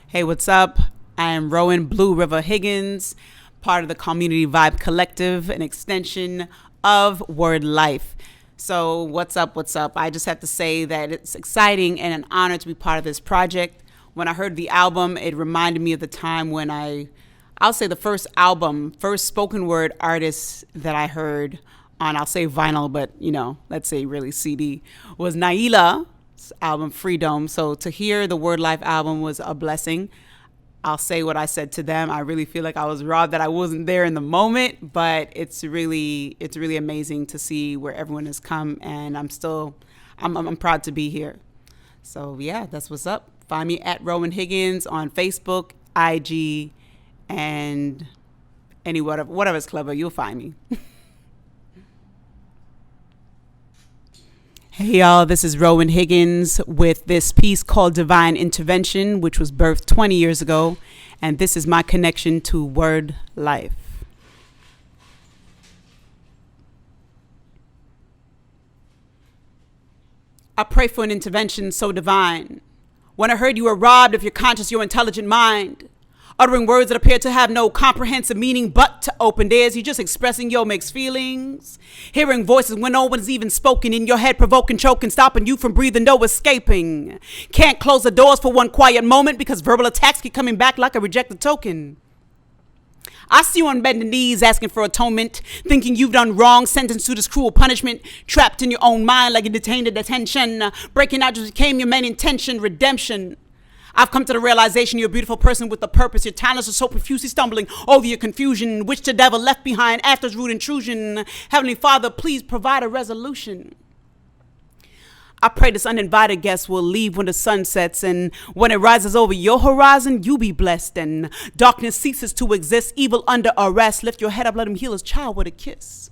Hey, what's up? I am Rowan Blue River Higgins, part of the Community Vibe Collective, an extension of WordLife. So what's up? I just have to say that it's exciting and an honor to be part of this project. When I heard the album, it reminded me of the time when I'll say the first spoken word artist that I heard on, I'll say vinyl, but let's say really CD, was Naila. Album Freedom. So to hear the WordLife album was a blessing. I'll say what I said to them. I really feel like I was robbed that I wasn't there in the moment, but it's really amazing to see where everyone has come, and I'm proud to be here. So yeah, that's what's up. Find me at Rowan Higgins on Facebook, IG, and whatever's clever, you'll find me. Hey y'all, this is Rowan Higgins with this piece called Divine Intervention, which was birthed 20 years ago, and this is my connection to WordLife. I pray for an intervention so divine. When I heard you were robbed of your conscious, your intelligent mind, uttering words that appear to have no comprehensive meaning but to open ears, you're just expressing your mixed feelings. Hearing voices when no one's even spoken, in your head provoking, choking, stopping you from breathing, no escaping. Can't close the doors for one quiet moment because verbal attacks keep coming back like a rejected token. I see you on bending knees asking for atonement, thinking you've done wrong, sentenced to this cruel punishment, trapped in your own mind like a detained in detention. Breaking out just became your main intention, redemption. I've come to the realization you're a beautiful person with a purpose. Your talents are so profusely stumbling over your confusion, which the devil left behind after his rude intrusion. Heavenly Father, please provide a resolution. I pray this uninvited guest will leave when the sun sets, and when it rises over your horizon, you be blessed, and darkness ceases to exist, evil under arrest. Lift your head up, let him heal his child with a kiss.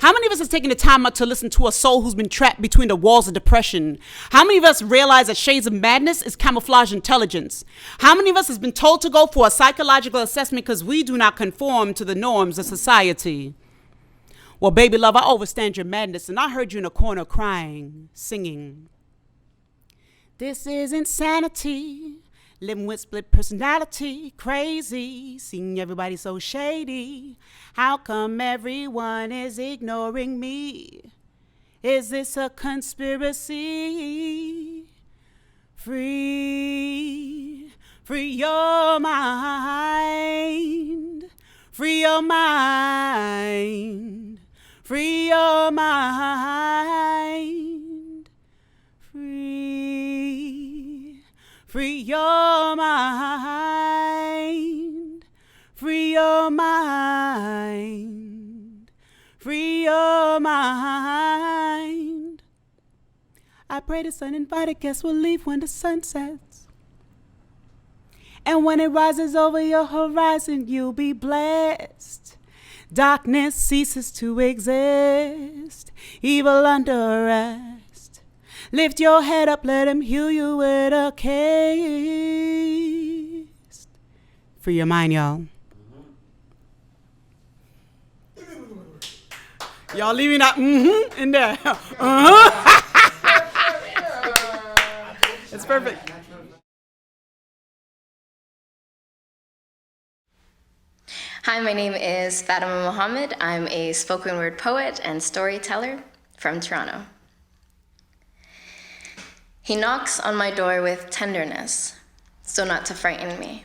How many of us has taken the time out to listen to a soul who's been trapped between the walls of depression? How many of us realize that shades of madness is camouflage intelligence? How many of us has been told to go for a psychological assessment because we do not conform to the norms of society? Well, baby love, I overstand your madness, and I heard you in a corner crying, singing. This is insanity. Living with split personality, crazy, seeing everybody so shady. How come everyone is ignoring me? Is this a conspiracy? Free your mind. Free your mind. Free your mind. Free your mind. Free your mind. Free your mind. I pray this uninvited guest will leave when the sun sets. And when it rises over your horizon, you'll be blessed. Darkness ceases to exist, evil under arrest. Lift your head up, let him heal you with a kiss. Free your mind, y'all. Y'all leaving that in there. It's perfect.
Hi, my name is Fatima Mohammed. I'm a spoken word poet and storyteller from Toronto. He knocks on my door with tenderness, so not to frighten me.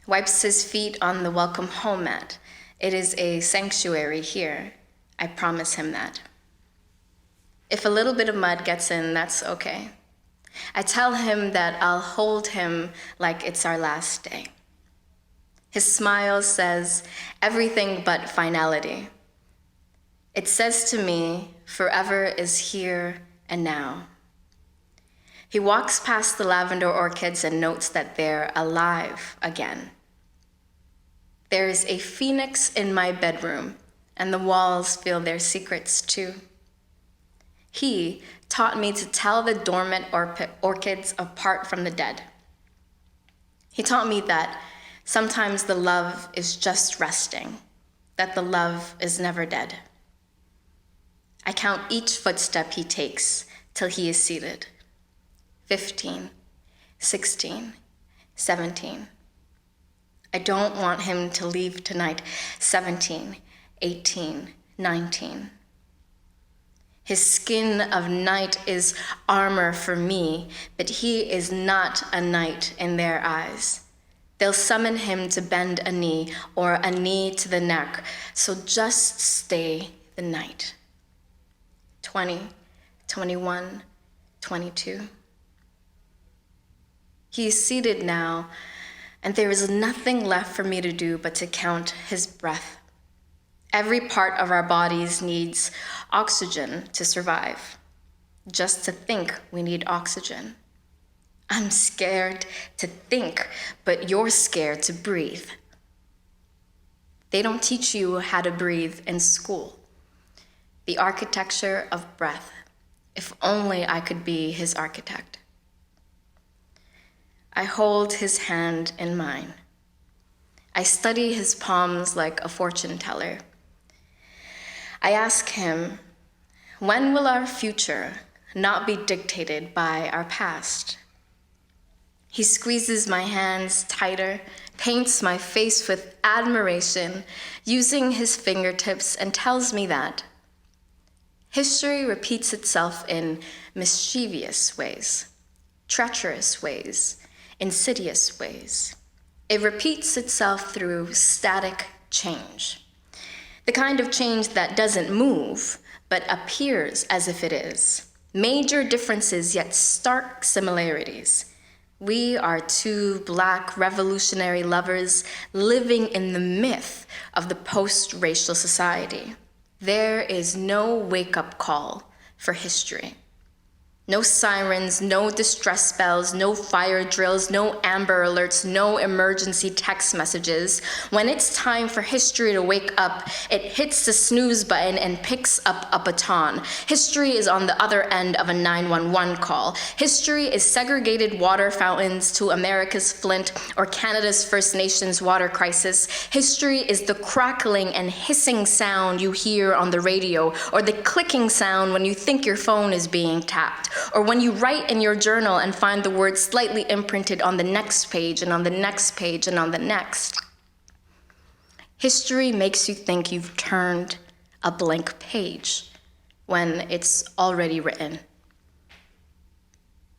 Wipes his feet on the welcome home mat. It is a sanctuary here. I promise him that. If a little bit of mud gets in, that's okay. I tell him that I'll hold him like it's our last day. His smile says everything but finality. It says to me, forever is here and now. He walks past the lavender orchids and notes that they're alive again. There is a phoenix in my bedroom, and the walls feel their secrets too. He taught me to tell the dormant orchids apart from the dead. He taught me that sometimes the love is just resting, that the love is never dead. I count each footstep he takes till he is seated. 15, 16, 17. I don't want him to leave tonight. 17, 18, 19. His skin of night is armor for me, but he is not a knight in their eyes. They'll summon him to bend a knee or a knee to the neck, so just stay the night. 20, 21, 22. He is seated now, and there is nothing left for me to do but to count his breath. Every part of our bodies needs oxygen to survive. Just to think we need oxygen. I'm scared to think, but you're scared to breathe. They don't teach you how to breathe in school. The architecture of breath. If only I could be his architect. I hold his hand in mine. I study his palms like a fortune teller. I ask him, when will our future not be dictated by our past? He squeezes my hands tighter, paints my face with admiration, using his fingertips, and tells me that history repeats itself in mischievous ways, treacherous ways, insidious ways. It repeats itself through static change. The kind of change that doesn't move, but appears as if it is. Major differences, yet stark similarities. We are two Black revolutionary lovers living in the myth of the post-racial society. There is no wake-up call for history. No sirens, no distress bells, no fire drills, no Amber Alerts, no emergency text messages. When it's time for history to wake up, it hits the snooze button and picks up a baton. History is on the other end of a 911 call. History is segregated water fountains to America's Flint or Canada's First Nations water crisis. History is the crackling and hissing sound you hear on the radio, or the clicking sound when you think your phone is being tapped. Or when you write in your journal and find the word slightly imprinted on the next page and on the next page and on the next. History makes you think you've turned a blank page when it's already written.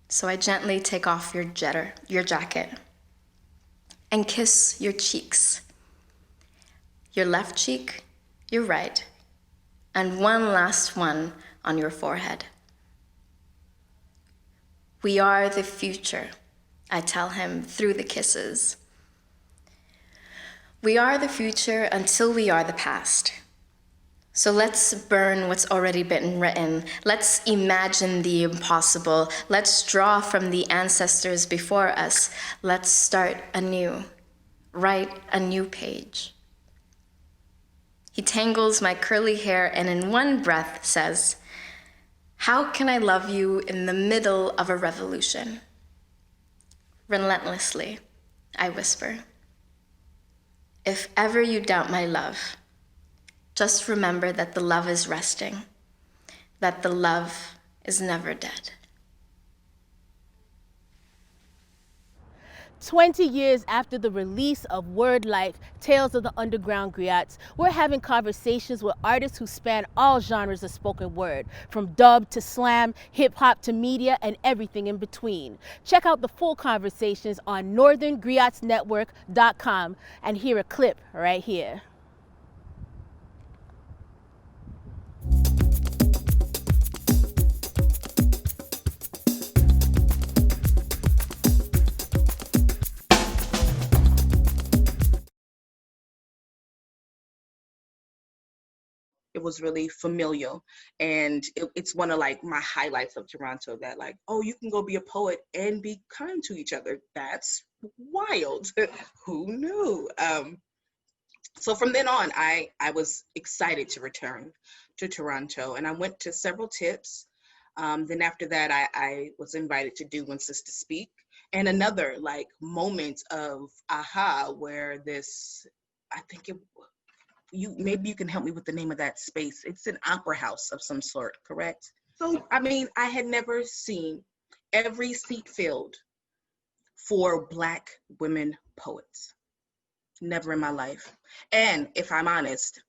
So I gently take off your jacket and kiss your cheeks. your left cheek, your right, and one last one on your forehead. We are the future, I tell him through the kisses. We are the future until we are the past. So let's burn what's already been written. Let's imagine the impossible. Let's draw from the ancestors before us. Let's start anew, write a new page. He tangles my curly hair and in one breath says, "How can I love you in the middle of a revolution?" Relentlessly, I whisper, "If ever you doubt my love, just remember that the love is resting, that the love is never dead."
20 years after the release of WordLife, Tales of the Underground Griots, we're having conversations with artists who span all genres of spoken word, from dub to slam, hip-hop to media, and everything in between. Check out the full conversations on northerngriotsnetwork.com and hear a clip right here.
It was really familial, and it's one of like my highlights of Toronto, that like, oh, you can go be a poet and be kind to each other. That's wild. Who knew? So from then on, I was excited to return to Toronto, and I went to several tips. Then after that, I was invited to Do When Sisters Speak, and another like moment of aha, where this, I think it, maybe you can help me with the name of that space. It's an opera house of some sort, correct? So, I mean, I had never seen every seat filled for Black women poets. Never in my life. And if I'm honest,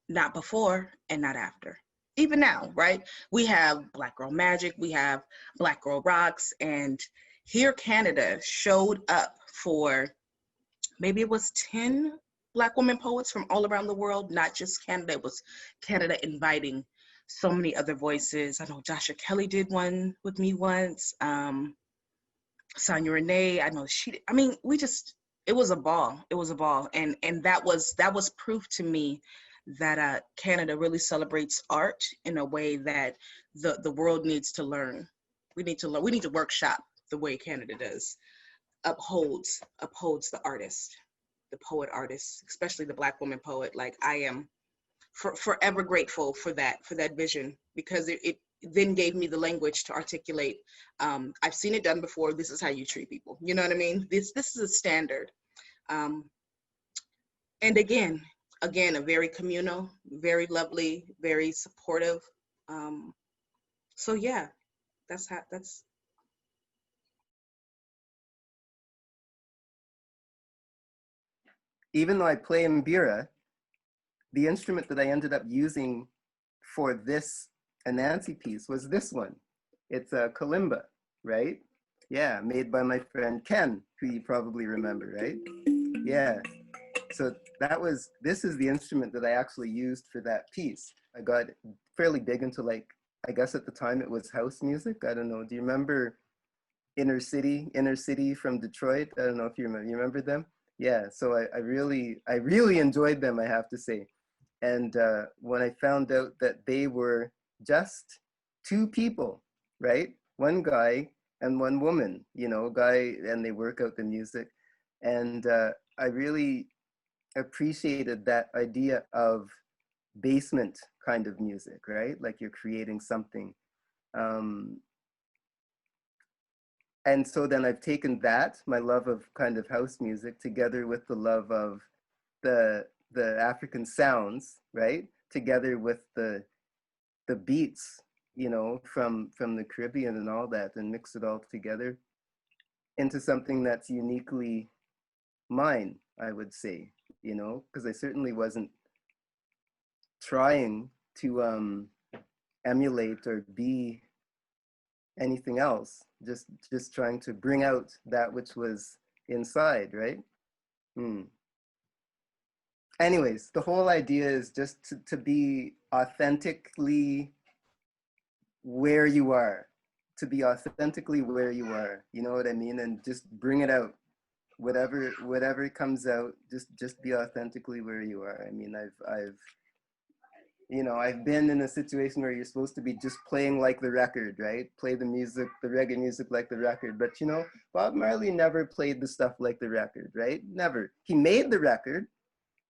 not before and not after. Even now, right? We have Black Girl Magic, we have Black Girl Rocks, and here Canada showed up for, maybe it was 10 Black women poets from all around the world, not just Canada. It was Canada inviting so many other voices. I know Joshua Kelly did one with me once. Sonia Renee, I know I mean, it was a ball. It was a ball. And that was proof to me that Canada really celebrates art in a way that the world needs to learn. We need to learn. We need to workshop the way Canada does. Upholds the artist, the poet artist, especially the Black woman poet. Like, I am forever grateful for that vision, because it then gave me the language to articulate. I've seen it done before. This is how you treat people. You know what I mean? This is a standard. And again, a very communal, very lovely, very supportive. So yeah, that's.
Even though I play mbira, the instrument that I ended up using for this Anansi piece was this one. It's a kalimba, right? Yeah, made by my friend Ken, who you probably remember, right? Yeah. So this is the instrument that I actually used for that piece. I got fairly big into, like, I guess at the time it was house music. I don't know. Do you remember Inner City from Detroit? I don't know if you remember them. Yeah, so I really enjoyed them, I have to say. And when I found out that they were just two people, right? One guy and one woman, and they work out the music. And I really appreciated that idea of basement kind of music, right? Like you're creating something. And so then I've taken that, my love of kind of house music, together with the love of the African sounds, right? Together with the beats, from the Caribbean and all that, and mix it all together into something that's uniquely mine, I would say, because I certainly wasn't trying to emulate or be anything else, just trying to bring out that which was inside, right? anyways, the whole idea is just to be authentically where you are, to be authentically where you are, you know what I mean? And just bring it out. Whatever comes out, just be authentically where you are. I mean, I've been in a situation where you're supposed to be just playing like the record, right? Play the music, the reggae music like the record. But Bob Marley never played the stuff like the record, right? Never. He made the record,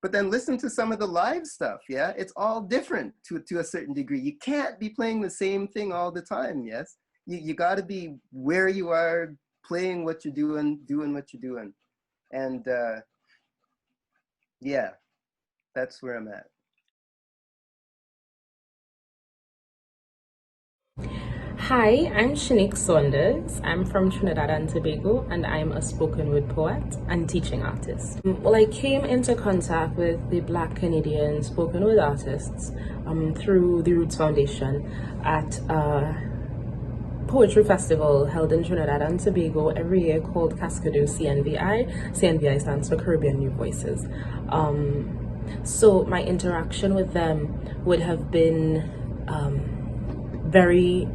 but then listen to some of the live stuff, yeah? It's all different to a certain degree. You can't be playing the same thing all the time, yes? You gotta be where you are, playing what you're doing what you're doing. And yeah, that's where I'm at.
Hi, I'm Shanique Saunders. I'm from Trinidad and Tobago, and I'm a spoken word poet and teaching artist. Well, I came into contact with the Black Canadian spoken word artists through the Roots Foundation at a poetry festival held in Trinidad and Tobago every year called Cascadoo CNVI. CNVI stands for Caribbean New Voices. So my interaction with them would have been very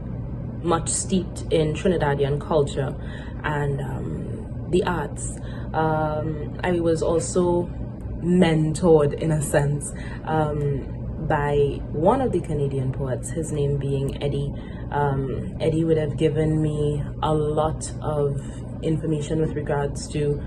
much steeped in Trinidadian culture and the arts. I was also mentored, in a sense, by one of the Canadian poets, his name being Eddie. Eddie would have given me a lot of information with regards to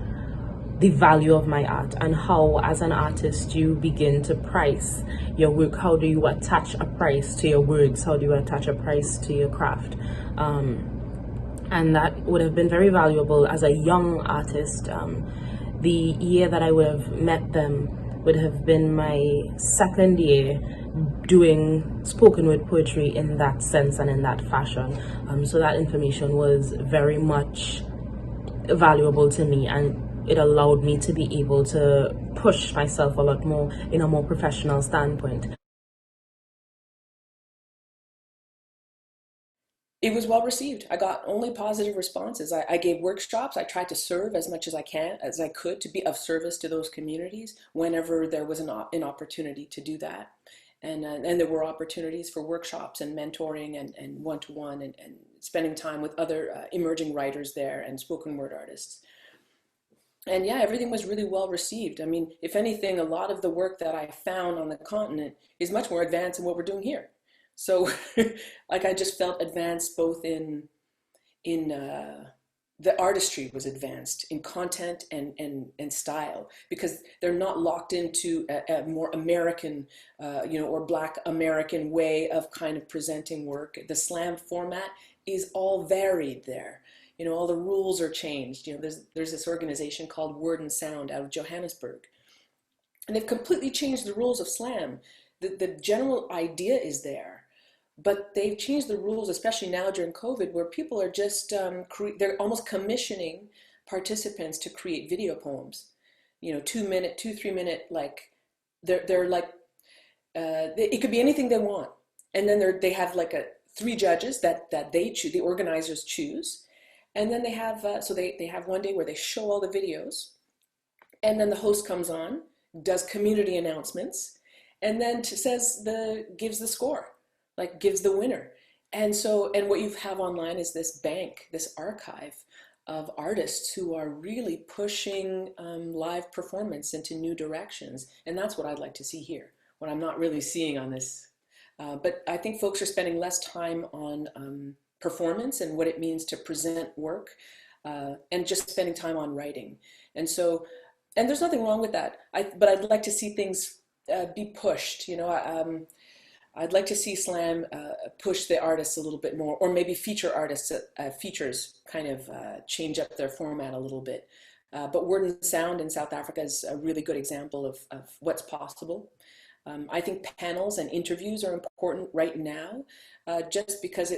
the value of my art and how, as an artist, you begin to price your work. How do you attach a price to your words? How do you attach a price to your craft? And that would have been very valuable as a young artist. The year that I would have met them would have been my second year doing spoken word poetry in that sense and in that fashion. So that information was very much valuable to me, and it allowed me to be able to push myself a lot more in a more professional standpoint.
It was well received. I got only positive responses. I gave workshops. I tried to serve as much as I could to be of service to those communities whenever there was an opportunity to do that. And there were opportunities for workshops and mentoring and one-to-one and spending time with other emerging writers there and spoken word artists. And yeah, everything was really well received. I mean, if anything, a lot of the work that I found on the continent is much more advanced than what we're doing here. So like I just felt advanced both in the artistry was advanced in content and style, because they're not locked into a more American, or Black American way of kind of presenting work. The slam format is all varied there. All the rules are changed. There's this organization called Word and Sound out of Johannesburg, and they've completely changed the rules of slam. The general idea is there, but they've changed the rules, especially now during COVID, where people are just, they're almost commissioning participants to create video poems, 2-minute, 2-3 minute, like, they're like, it could be anything they want. And then they have like 3 judges that they choose, the organizers choose. And then they have, so they have one day where they show all the videos, and then the host comes on, does community announcements, and then gives the score. Like gives the winner. And what you have online is this bank, this archive of artists who are really pushing live performance into new directions. And that's what I'd like to see here, what I'm not really seeing on this. But I think folks are spending less time on performance and what it means to present work, and just spending time on writing. And there's nothing wrong with that. But I'd like to see things be pushed, I'd like to see slam push the artists a little bit more, or maybe feature artists, features kind of change up their format a little bit. But Word and Sound in South Africa is a really good example of what's possible. I think panels and interviews are important right now, just because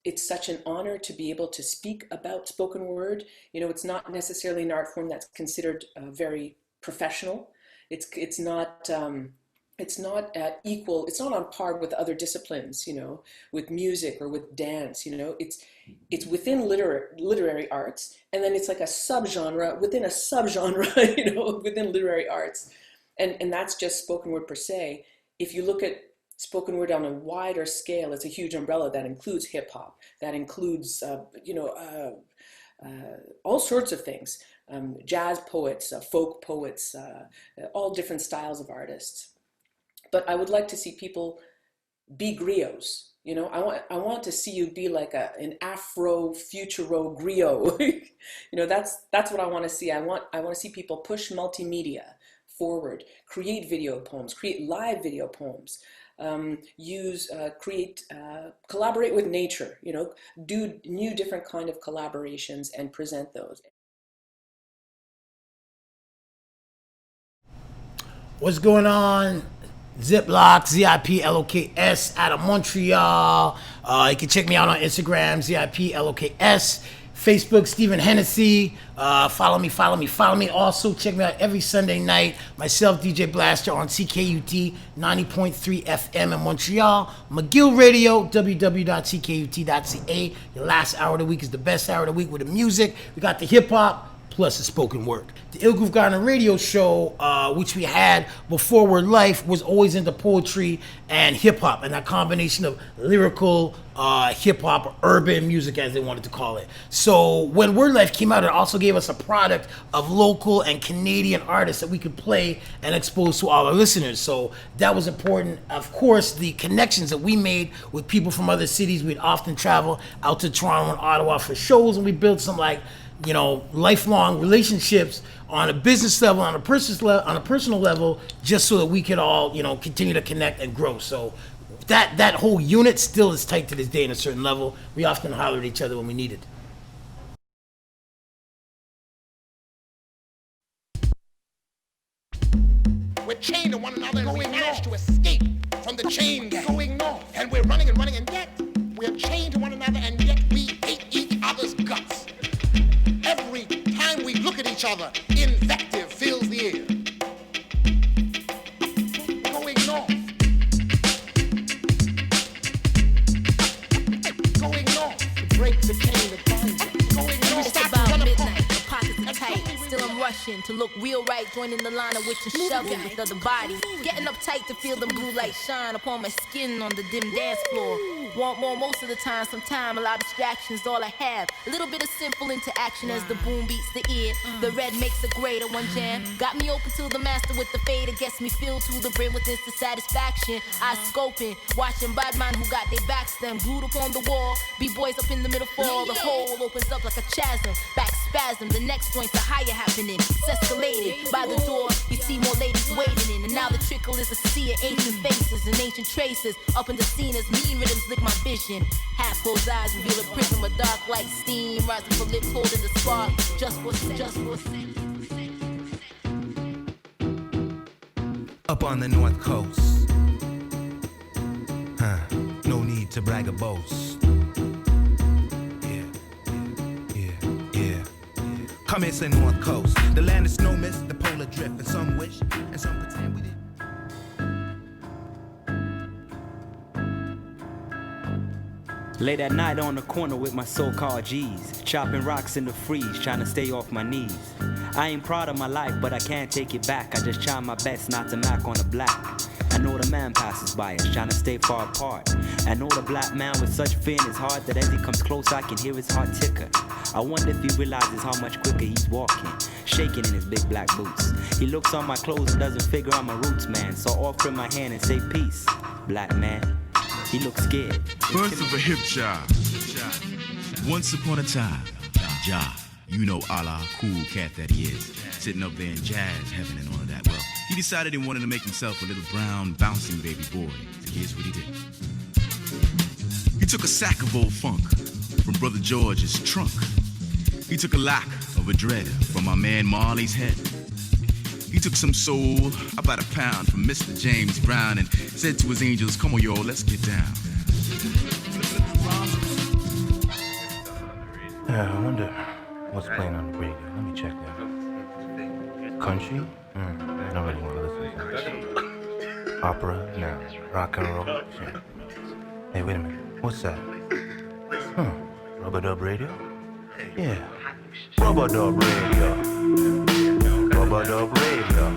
it's such an honor to be able to speak about spoken word. It's not necessarily an art form that's considered very professional. It's not equal. It's not on par with other disciplines, with music or with dance. It's within literary arts, and then it's like a subgenre within a subgenre, within literary arts. And that's just spoken word per se. If you look at spoken word on a wider scale, it's a huge umbrella that includes hip hop, that includes, all sorts of things, jazz poets, folk poets, all different styles of artists. But I would like to see people be griots. You know, I want to see you be like an Afro futuro griot. You know, that's what I want to see. I want to see people push multimedia forward, create video poems, create live video poems, collaborate with nature. You know, do new different kind of collaborations and present those.
What's going on? Ziploc, ZIPLOKS out of Montreal. You can check me out on Instagram, ZIPLOKS. Facebook, Stephen Hennessy. Follow me. Also, check me out every Sunday night. Myself, DJ Blaster, on CKUT 90.3 FM in Montreal. McGill Radio, www.ckut.ca. Your last hour of the week is the best hour of the week with the music. We got the hip-hop, plus the spoken word. The Ill Groove Garden radio show, which we had before Word Life, was always into poetry and hip-hop, and that combination of lyrical hip-hop, or urban music, as they wanted to call it. So when Word Life came out, it also gave us a product of local and Canadian artists that we could play and expose to all our listeners. So that was important. Of course, the connections that we made with people from other cities. We'd often travel out to Toronto and Ottawa for shows, and we built some lifelong relationships on a business level, on a personal level, just so that we could all, continue to connect and grow. So that whole unit still is tight to this day in a certain level. We often hollered at each other when we needed.
We're chained to one another and we managed to escape from the chain gang. Going north. And we're running and yet we're chained to one another and yet we hate each other's guts. Every time we look at each other, invective fills the air. Going north. Going north to break the chain that binds us. Going north.
It's about midnight, the pockets are tight. Still I'm rushing to look real right, joining the line of which is shoving with other bodies. Getting uptight to feel them blue lights shine upon my skin on the dim dance floor. Want more most of the time, sometime a lot of distractions, all I have. A little bit of simple interaction as the boom beats the ear. The red makes a greater one jam. Got me open to the master with the fader, gets me filled to the brim with instant satisfaction. I scoping, watching bad man who got their backs them glued upon the wall. B-boys up in the middle fall, the hole opens up like a chasm. Back spasm, the next joint's a higher happening. It's escalated. By the door, you see more ladies waiting in. And now the trickle is a sea of ancient faces and ancient traces. Up in the scene as mean rhythms lick my vision. Half closed eyes reveal a prism of dark light steam rising from lips holding the spark. Just for a second.
Up on the north coast, no need to brag or boast. Yeah. Come here, say north coast, the land of snow mist, the polar drift, and some wish, and some pretend we did.
Late at night on the corner with my so-called G's, chopping rocks in the freeze, trying to stay off my knees. I ain't proud of my life, but I can't take it back. I just try my best not to mac on the black. I know the man passes by us, trying to stay far apart. I know the black man with such fear in his heart that as he comes close, I can hear his heart ticker. I wonder if he realizes how much quicker he's walking, shaking in his big black boots. He looks on my clothes and doesn't figure I'm a roots man, so I offer him my hand and say peace, black man. He looks scared.
Birth of a hip job. Once upon a time, Ja, you know Allah, cool cat that he is, sitting up there in jazz heaven and all of that. Well, he decided he wanted to make himself a little brown, bouncing baby boy. So here's what he did. He took a sack of old funk from Brother George's trunk. He took a lock of a dread from my man Marley's head. He took some soul, about a pound from Mr. James Brown, and said to his angels, come on, y'all, let's get down.
I wonder what's playing on the radio. Let me check that. Country? I don't really want to listen to that. Opera? No. Rock and roll? Sure. Hey, wait a minute. What's that? Rubber-dub radio? Yeah. Rubber-dub radio. Rubber-dub radio.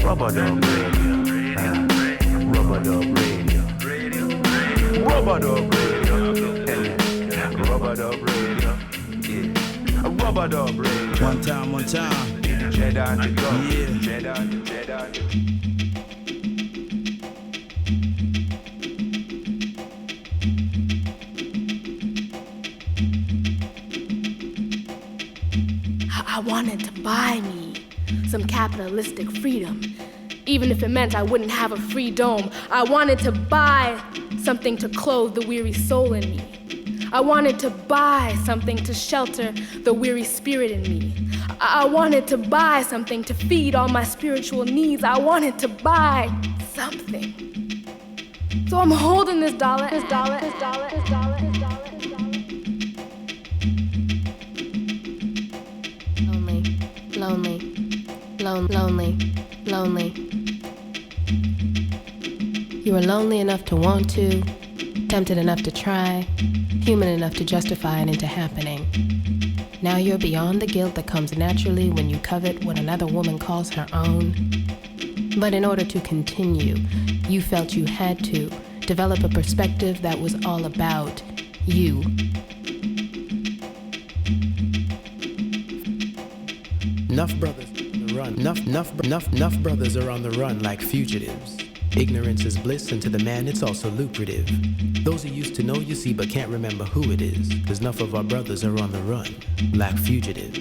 Rubber Dub Radio. Rubber Dub Radio. Rubber Dub Radio. Rubber Dub Radio. Yeah. Rubber Dub Radio.
One time.
Cheddar to go.
Yeah.
Cheddar.
I wanted to buy me some capitalistic freedom, even if it meant I wouldn't have a free dome. I wanted to buy something to clothe the weary soul in me. I wanted to buy something to shelter the weary spirit in me. I wanted to buy something to feed all my spiritual needs. I wanted to buy something. So I'm holding this dollar. Lonely. You were lonely enough to want to, tempted enough to try, human enough to justify it into happening. Now you're beyond the guilt that comes naturally when you covet what another woman calls her own. But in order to continue, you felt you had to develop a perspective that was all about you.
Enough brothers on the run. Enough brothers are on the run like fugitives. Ignorance is bliss, and to the man it's also lucrative. Those who used to know you see but can't remember who it is, 'cause enough of our brothers are on the run like fugitives.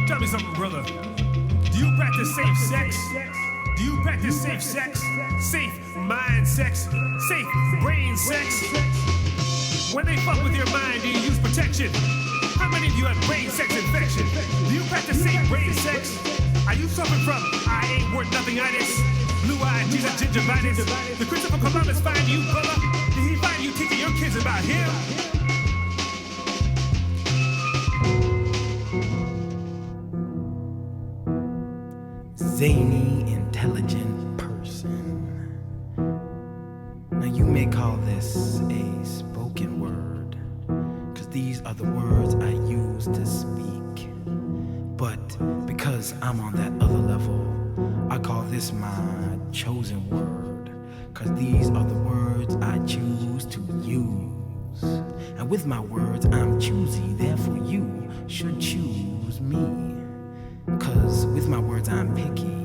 Tell me something, brother. Do you practice safe sex? Do you practice safe sex? Safe mind sex? Safe brain sex? When they fuck with your mind, do you use protection? How many of you have brain sex infection? Do you practice safe brain sex? Are you suffering from I ain't worth nothing-itis? Blue-eyed Jesus gingivitis? Did Christopher Columbus find you, brother? Did he find you teaching your kids about him?
Zany, intelligent person. Now you may call this a spoken word, 'cause these are the words I use to speak. But because I'm on that other level, I call this my chosen word, 'cause these are the words I choose to use. And with my words I'm choosy, therefore you should choose me. 'Cause with my words I'm picky,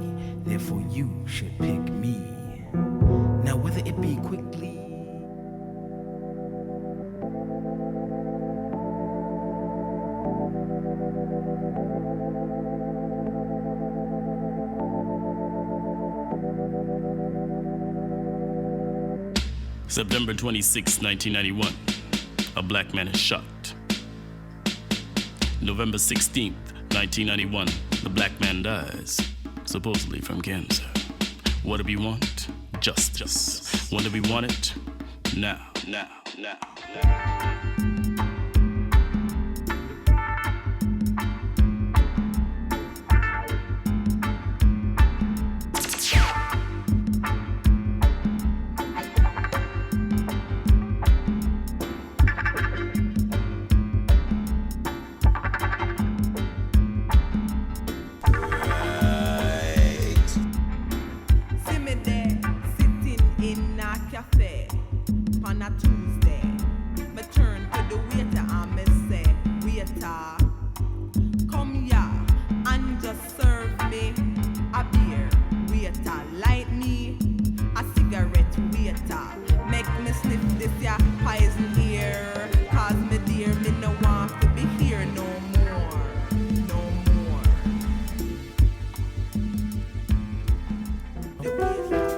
therefore you should pick me. Now whether it be quickly
September 26, 1991, a black man is shot. November 16th, 1991, the black man dies, supposedly from cancer. What do we want? Justice. When do we want it? Now.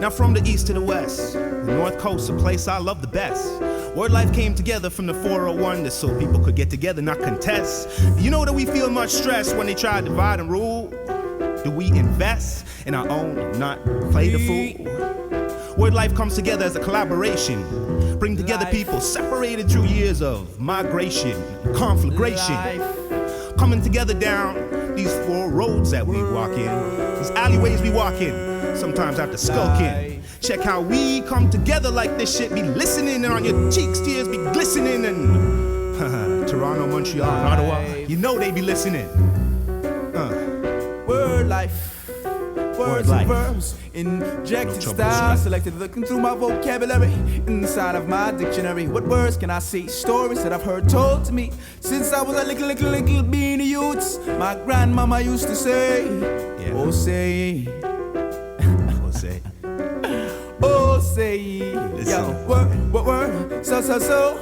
Now from the east to the west, the North Coast, a place I love the best. WordLife came together from the 401 just so people could get together, not contest. You know that we feel much stress when they try to divide and rule? Do we invest in our own and not play the fool? WordLife comes together as a collaboration, bring together people separated through years of migration, conflagration, coming together down these four roads that we walk in.
these alleyways we walk in. Sometimes after skulking. Check how we come together like this shit be listening, and on your cheeks tears be glistening, and Toronto, Montreal, Ottawa, you know they be listening.
Word life, words and verbs, injected style, selected looking through my vocabulary, inside of my dictionary. What words can I say? Stories that I've heard told to me since I was a little beanie youth. My grandmama used to say, oh say,
oh say,
oh say, yo, word, so.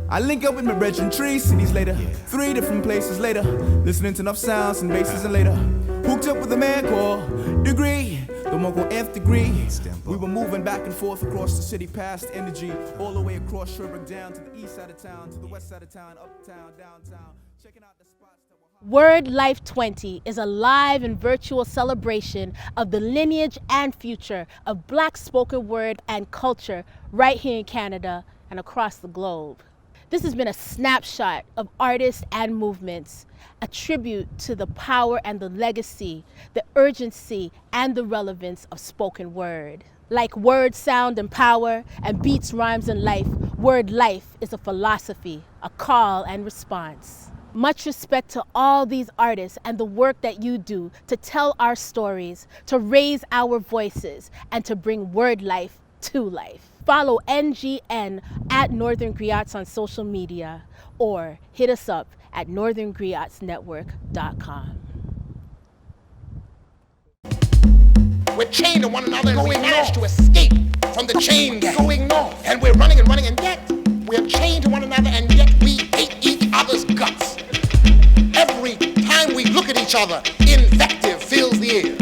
I link up with my brethren 3 cities later, 3 different places later, listening to enough sounds and basses and later, hooked up with a man called Degree, the one called Nth Degree. We were moving back and forth across the city, past Energy, all the way across Sherbrooke, down to the east side of town, to the west side of town, uptown, downtown, checking out the spots.
WordLife20 is a live and virtual celebration of the lineage and future of Black spoken word and culture right here in Canada and across the globe. This has been a snapshot of artists and movements, a tribute to the power and the legacy, the urgency and the relevance of spoken word. Like word, sound, and power, and beats, rhymes, and life, word life is a philosophy, a call and response. Much respect to all these artists and the work that you do to tell our stories, to raise our voices, and to bring word life to life. Follow NGN at Northern Griots on social media, or hit us up at northerngriotsnetwork.com.
We're chained to one another and we managed to escape from the chain gang. Going north. And we're running and running, and yet we're chained to one another, and yet we hate each other's guts. Every time we look at each other, invective fills the air.